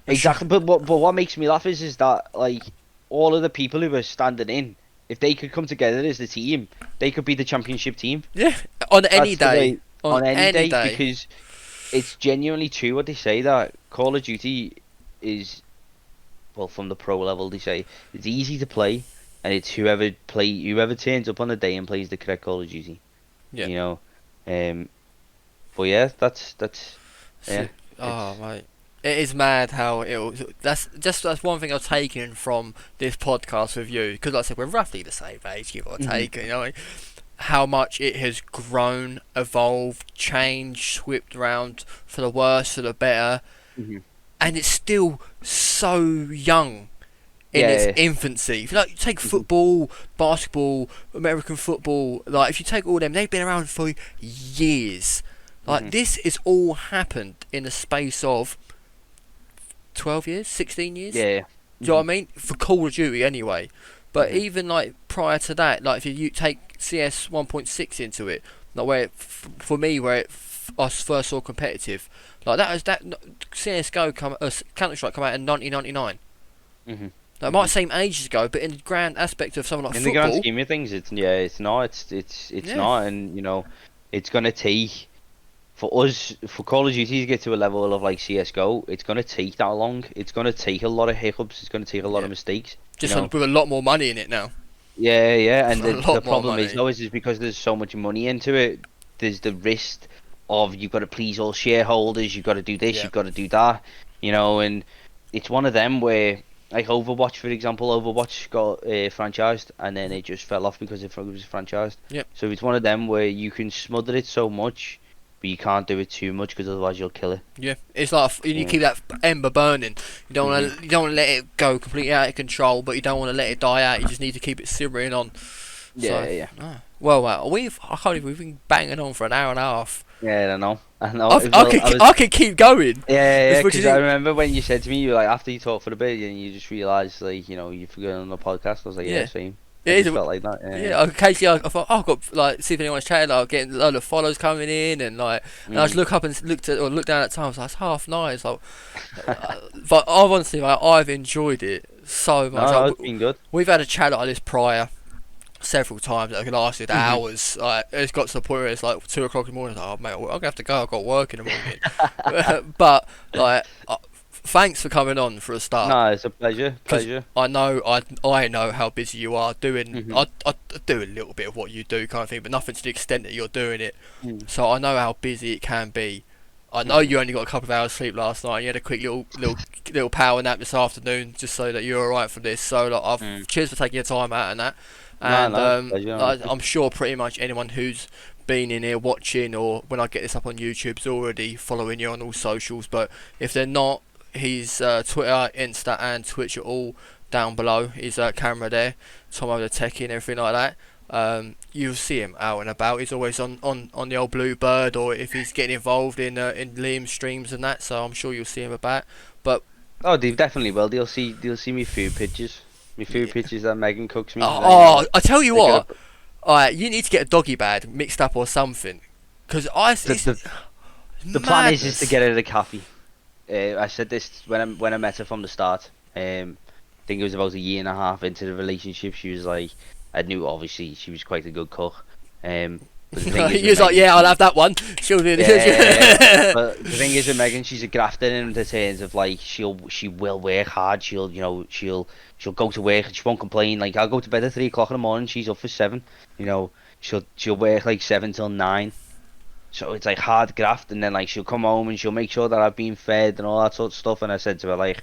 Exactly, but what makes me laugh is that like all of the people who are standing in, if they could come together as a team, they could be the championship team. Yeah, on any day. On any day, because it's genuinely true what they say, that Call of Duty is, well, from the pro level, they say it's easy to play, and it's whoever turns up on a day and plays the correct Call of Duty. Yeah. But yeah, that's yeah. Oh mate. It is mad how that's one thing I've taken from this podcast with you, because like I said, we're roughly the same age, give or take, how much it has grown, evolved, changed, whipped around for the worse, for the better, and it's still so young in its infancy. If you take football, basketball, American football, like if you take all them, they've been around for years. Like this has all happened in the space of 12 years, 16 years. Yeah. Do you know what I mean? For Call of Duty anyway. But even like prior to that, like if you take CS 1.6 into it, like where for me I first saw competitive, like that CS:GO Counter Strike come out in 1999. That might seem ages ago, but in the grand aspect of something like in football, the grand scheme of things, it's not, and it's gonna take. For us, for Call of Duty to get to a level of like CS:GO, it's gonna take that long. It's gonna take a lot of hiccups. It's gonna take a lot of mistakes. Just with a lot more money in it now. Yeah, and the problem is because there's so much money into it. There's the risk of you've got to please all shareholders. You've got to do this. You've got to do that. And it's one of them where, like Overwatch, for example, Overwatch got franchised and then it just fell off because it was franchised. Yep. So it's one of them where you can smother it so much, but you can't do it too much because otherwise you'll kill it. Yeah, it's like you keep that ember burning. You don't want to let it go completely out of control, but you don't want to let it die out. You just need to keep it simmering on. Yeah. Well, I can't even. We've been banging on for an hour and a half. Yeah, I know. I could keep going. Yeah, because I remember when you said to me, you were like, after you talked for a bit, and you just realised, like, you forgot on the podcast. I was like, yeah, same. It felt like that. Yeah. Occasionally, I thought, I've got see if anyone's chatting. Like, getting a load of follows coming in, and like, and I just look up and look down at time. I was like, it's 9:30. It's like, but honestly, I've enjoyed it so much. No, it's been good. We've had a chat like this prior several times. It lasted hours. Like, it's got to the point where it's like 2 o'clock in the morning. Like, oh mate, I'm gonna have to go. I've got work in the morning. But like. Thanks for coming on for a start. No, it's a pleasure. I know how busy you are doing. I do a little bit of what you do, kind of thing, but nothing to the extent that you're doing it. So I know how busy it can be. I know you only got a couple of hours sleep last night. You had a quick little power nap this afternoon, just so that you're alright for this. So like, cheers for taking your time out and that. And I'm sure pretty much anyone who's been in here watching, or when I get this up on YouTube, is already following you on all socials. But if they're not, his Twitter, Insta and Twitch are all down below. His camera there, Tomo the Techie and everything like that. You'll see him out and about. He's always on the old Bluebird, or if he's getting involved in Liam's streams and that. So I'm sure you'll see him about. But they definitely will. They'll see me food pictures. My food pictures that Megan cooks me. I tell you what, you need to get a doggy bag mixed up or something. Because the plan is to get her a coffee. I said this when I met her from the start. I think it was about a year and a half into the relationship. She was like, I knew obviously she was quite a good cook. But the thing is, he was like, yeah, I'll have that one. She'll do this. But the thing is with Megan, she's a grafter in the terms of like she will work hard. She'll go to work and she won't complain. Like, I'll go to bed at 3 o'clock in the morning. She's up for 7. She'll work like 7 till 9. So it's like hard graft, and then like she'll come home and she'll make sure that I've been fed and all that sort of stuff. And I said to her like,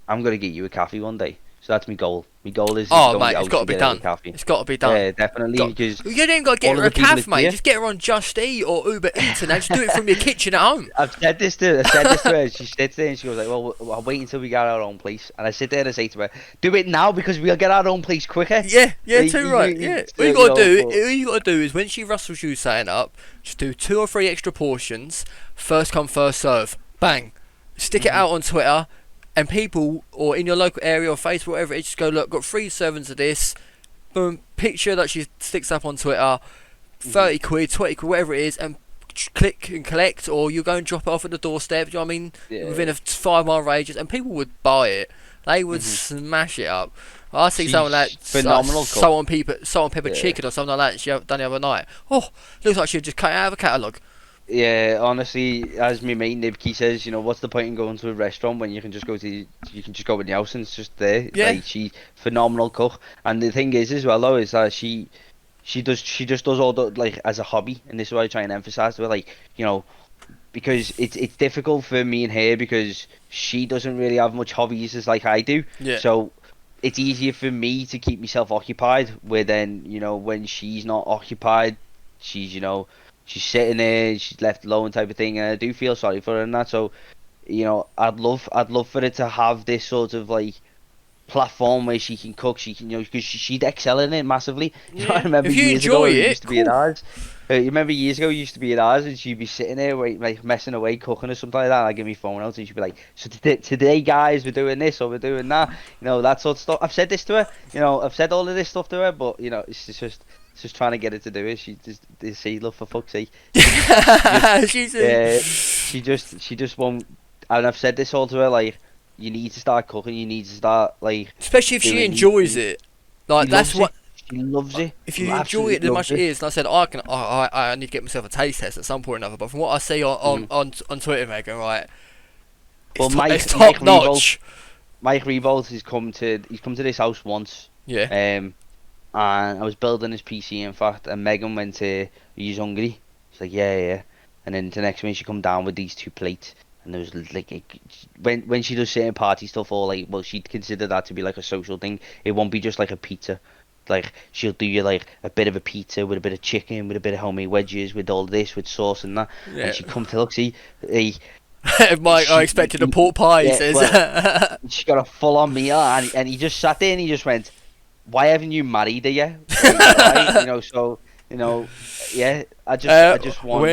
I'm gonna get you a coffee one day. So that's my goal. My goal is Oh, to mate, it's got to be done. It's got to be done. Yeah, definitely. Because you ain't got to get her a cafe, mate. Just get her on Just Eat or Uber Eats, and then just do it from your kitchen at home. I've said this to her. She sits there and she goes like, "Well, I'll wait until we get our own place." And I sit there and I say to her, "Do it now because we'll get our own place quicker." Yeah, too right. Yeah. All you got to do is when she rustles you setting up, just do 2 or 3 extra portions. First come, first serve. Bang. Stick it out on Twitter. And people, or in your local area or Facebook, whatever it is, just go, look, got 3 servings of this. Boom, picture that she sticks up on Twitter, 30 quid, 20 quid, whatever it is, and click and collect, or you go and drop it off at the doorstep, do you know what I mean? Yeah. Within a 5-mile radius, and people would buy it. They would smash it up. I see something like phenomenal, salt and pepper chicken or something like that she done the other night. Oh, looks like she just cut it out of a catalogue. Yeah, honestly, as my mate Nibki says, you know, what's the point in going to a restaurant when you can just go in the house and it's just there. Yeah. Like, she's phenomenal cook, and the thing is as well though is that she just does all the, like, as a hobby, and this is what I try and emphasize to her, like, you know, because it's difficult for me and her because she doesn't really have much hobbies as like I do. Yeah. So it's easier for me to keep myself occupied, where then, you know, when she's not occupied, she's, you know, she's sitting there, she's left alone type of thing, and I do feel sorry for her and that. So, you know, I'd love for her to have this sort of like platform where she can cook, she can, you know, because she'd excel in it massively. Yeah. You know, I remember if you years enjoy ago, it, used to be at ours. You remember years ago, used to be at ours, and she'd be sitting there, like messing away, cooking or something like that. I'd give me phone out, and she'd be like, "So today, guys, we're doing this or we're doing that," you know, that sort of stuff. I've said this to her, you know, I've said all of this stuff to her, but you know, it's just trying to get her to do it. She just say, "Love, for fuck's sake." She just won't. And I've said this all to her, like, you need to start cooking. You need to start, like, especially if she enjoys it. Like, that's what. She loves it. If you enjoy it as much as it is, and I said I need to get myself a taste test at some point or another. But from what I see on Twitter, Megan, right, it's top notch. Mike Revolt he's come to this house once. Yeah. And I was building his PC, in fact, and Megan went to, "Are you hungry?" She's like, yeah. And then the next minute she come down with these 2 plates, and there was like, when she does certain party stuff, or like, well, she'd consider that to be like a social thing. It won't be just like a pizza. Like, she'll do you like a bit of a pizza with a bit of chicken, with a bit of homemade wedges, with all this, with sauce and that. Yeah. And she'd come to look, see, Mike, I expected a pork pie, he says. Well, she got a full-on meal, and he just sat there and he just went, "Why haven't you married her yet?" Right? You know, so, you know, yeah, I just want...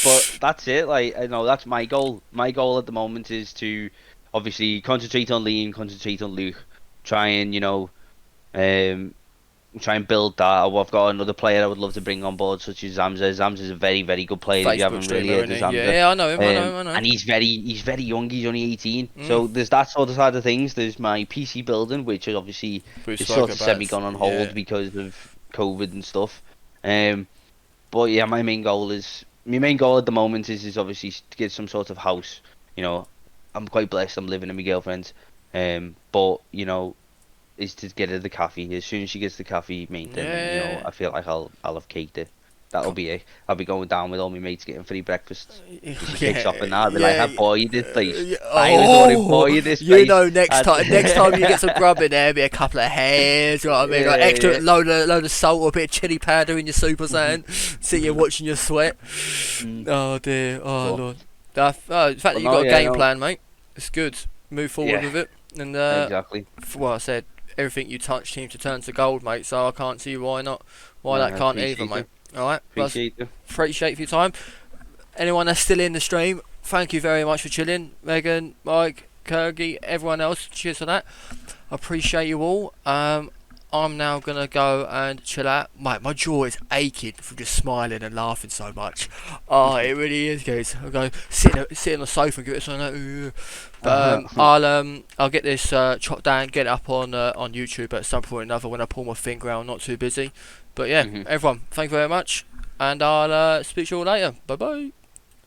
but that's it, like, you know, that's my goal. My goal at the moment is to, obviously, concentrate on Liam, concentrate on Luke, try and, you know, try and build that. I've got another player I would love to bring on board, such as Zamza. Zamza's a very, very good player. You haven't really heard of Zamza. Yeah, I know him. I know. And he's very young. He's only 18. So there's that sort of side of things. There's my PC building, which is obviously is sort of semi-gone on hold because of COVID and stuff. But yeah, my main goal at the moment is obviously to get some sort of house. You know, I'm quite blessed. I'm living with my girlfriend. But you know, is to get her the cafe. As soon as she gets the cafe made, then you know, I feel like I'll have caked it. That'll be it. I'll be going down with all my mates getting free breakfast. She kicks off and I'll be like, "I bought you this place. I bought you this place." You know, next time you get some grub in there, be a couple of hairs, you know what I mean? Like extra load of salt or a bit of chili powder in your soup or something. Sit here watching your sweat. Oh dear, Lord. The fact that you got a game plan, mate, it's good. Move forward with it. And exactly. For what I said, everything you touch seems to turn to gold, mate. So I can't see why that can't either, mate. All right, appreciate your time. Anyone that's still in the stream, thank you very much for chilling. Megan, Mike, Kirgy, everyone else, cheers for that. I appreciate you all. I'm now gonna go and chill out. Mate, my jaw is aching from just smiling and laughing so much. Oh, it really is, guys. I'll go sit on the sofa and give it something. But I'll get this chopped down, get it up on YouTube at some point or another when I pull my finger out. I'm not too busy. But yeah, everyone, thank you very much, and I'll speak to you all later. Bye bye.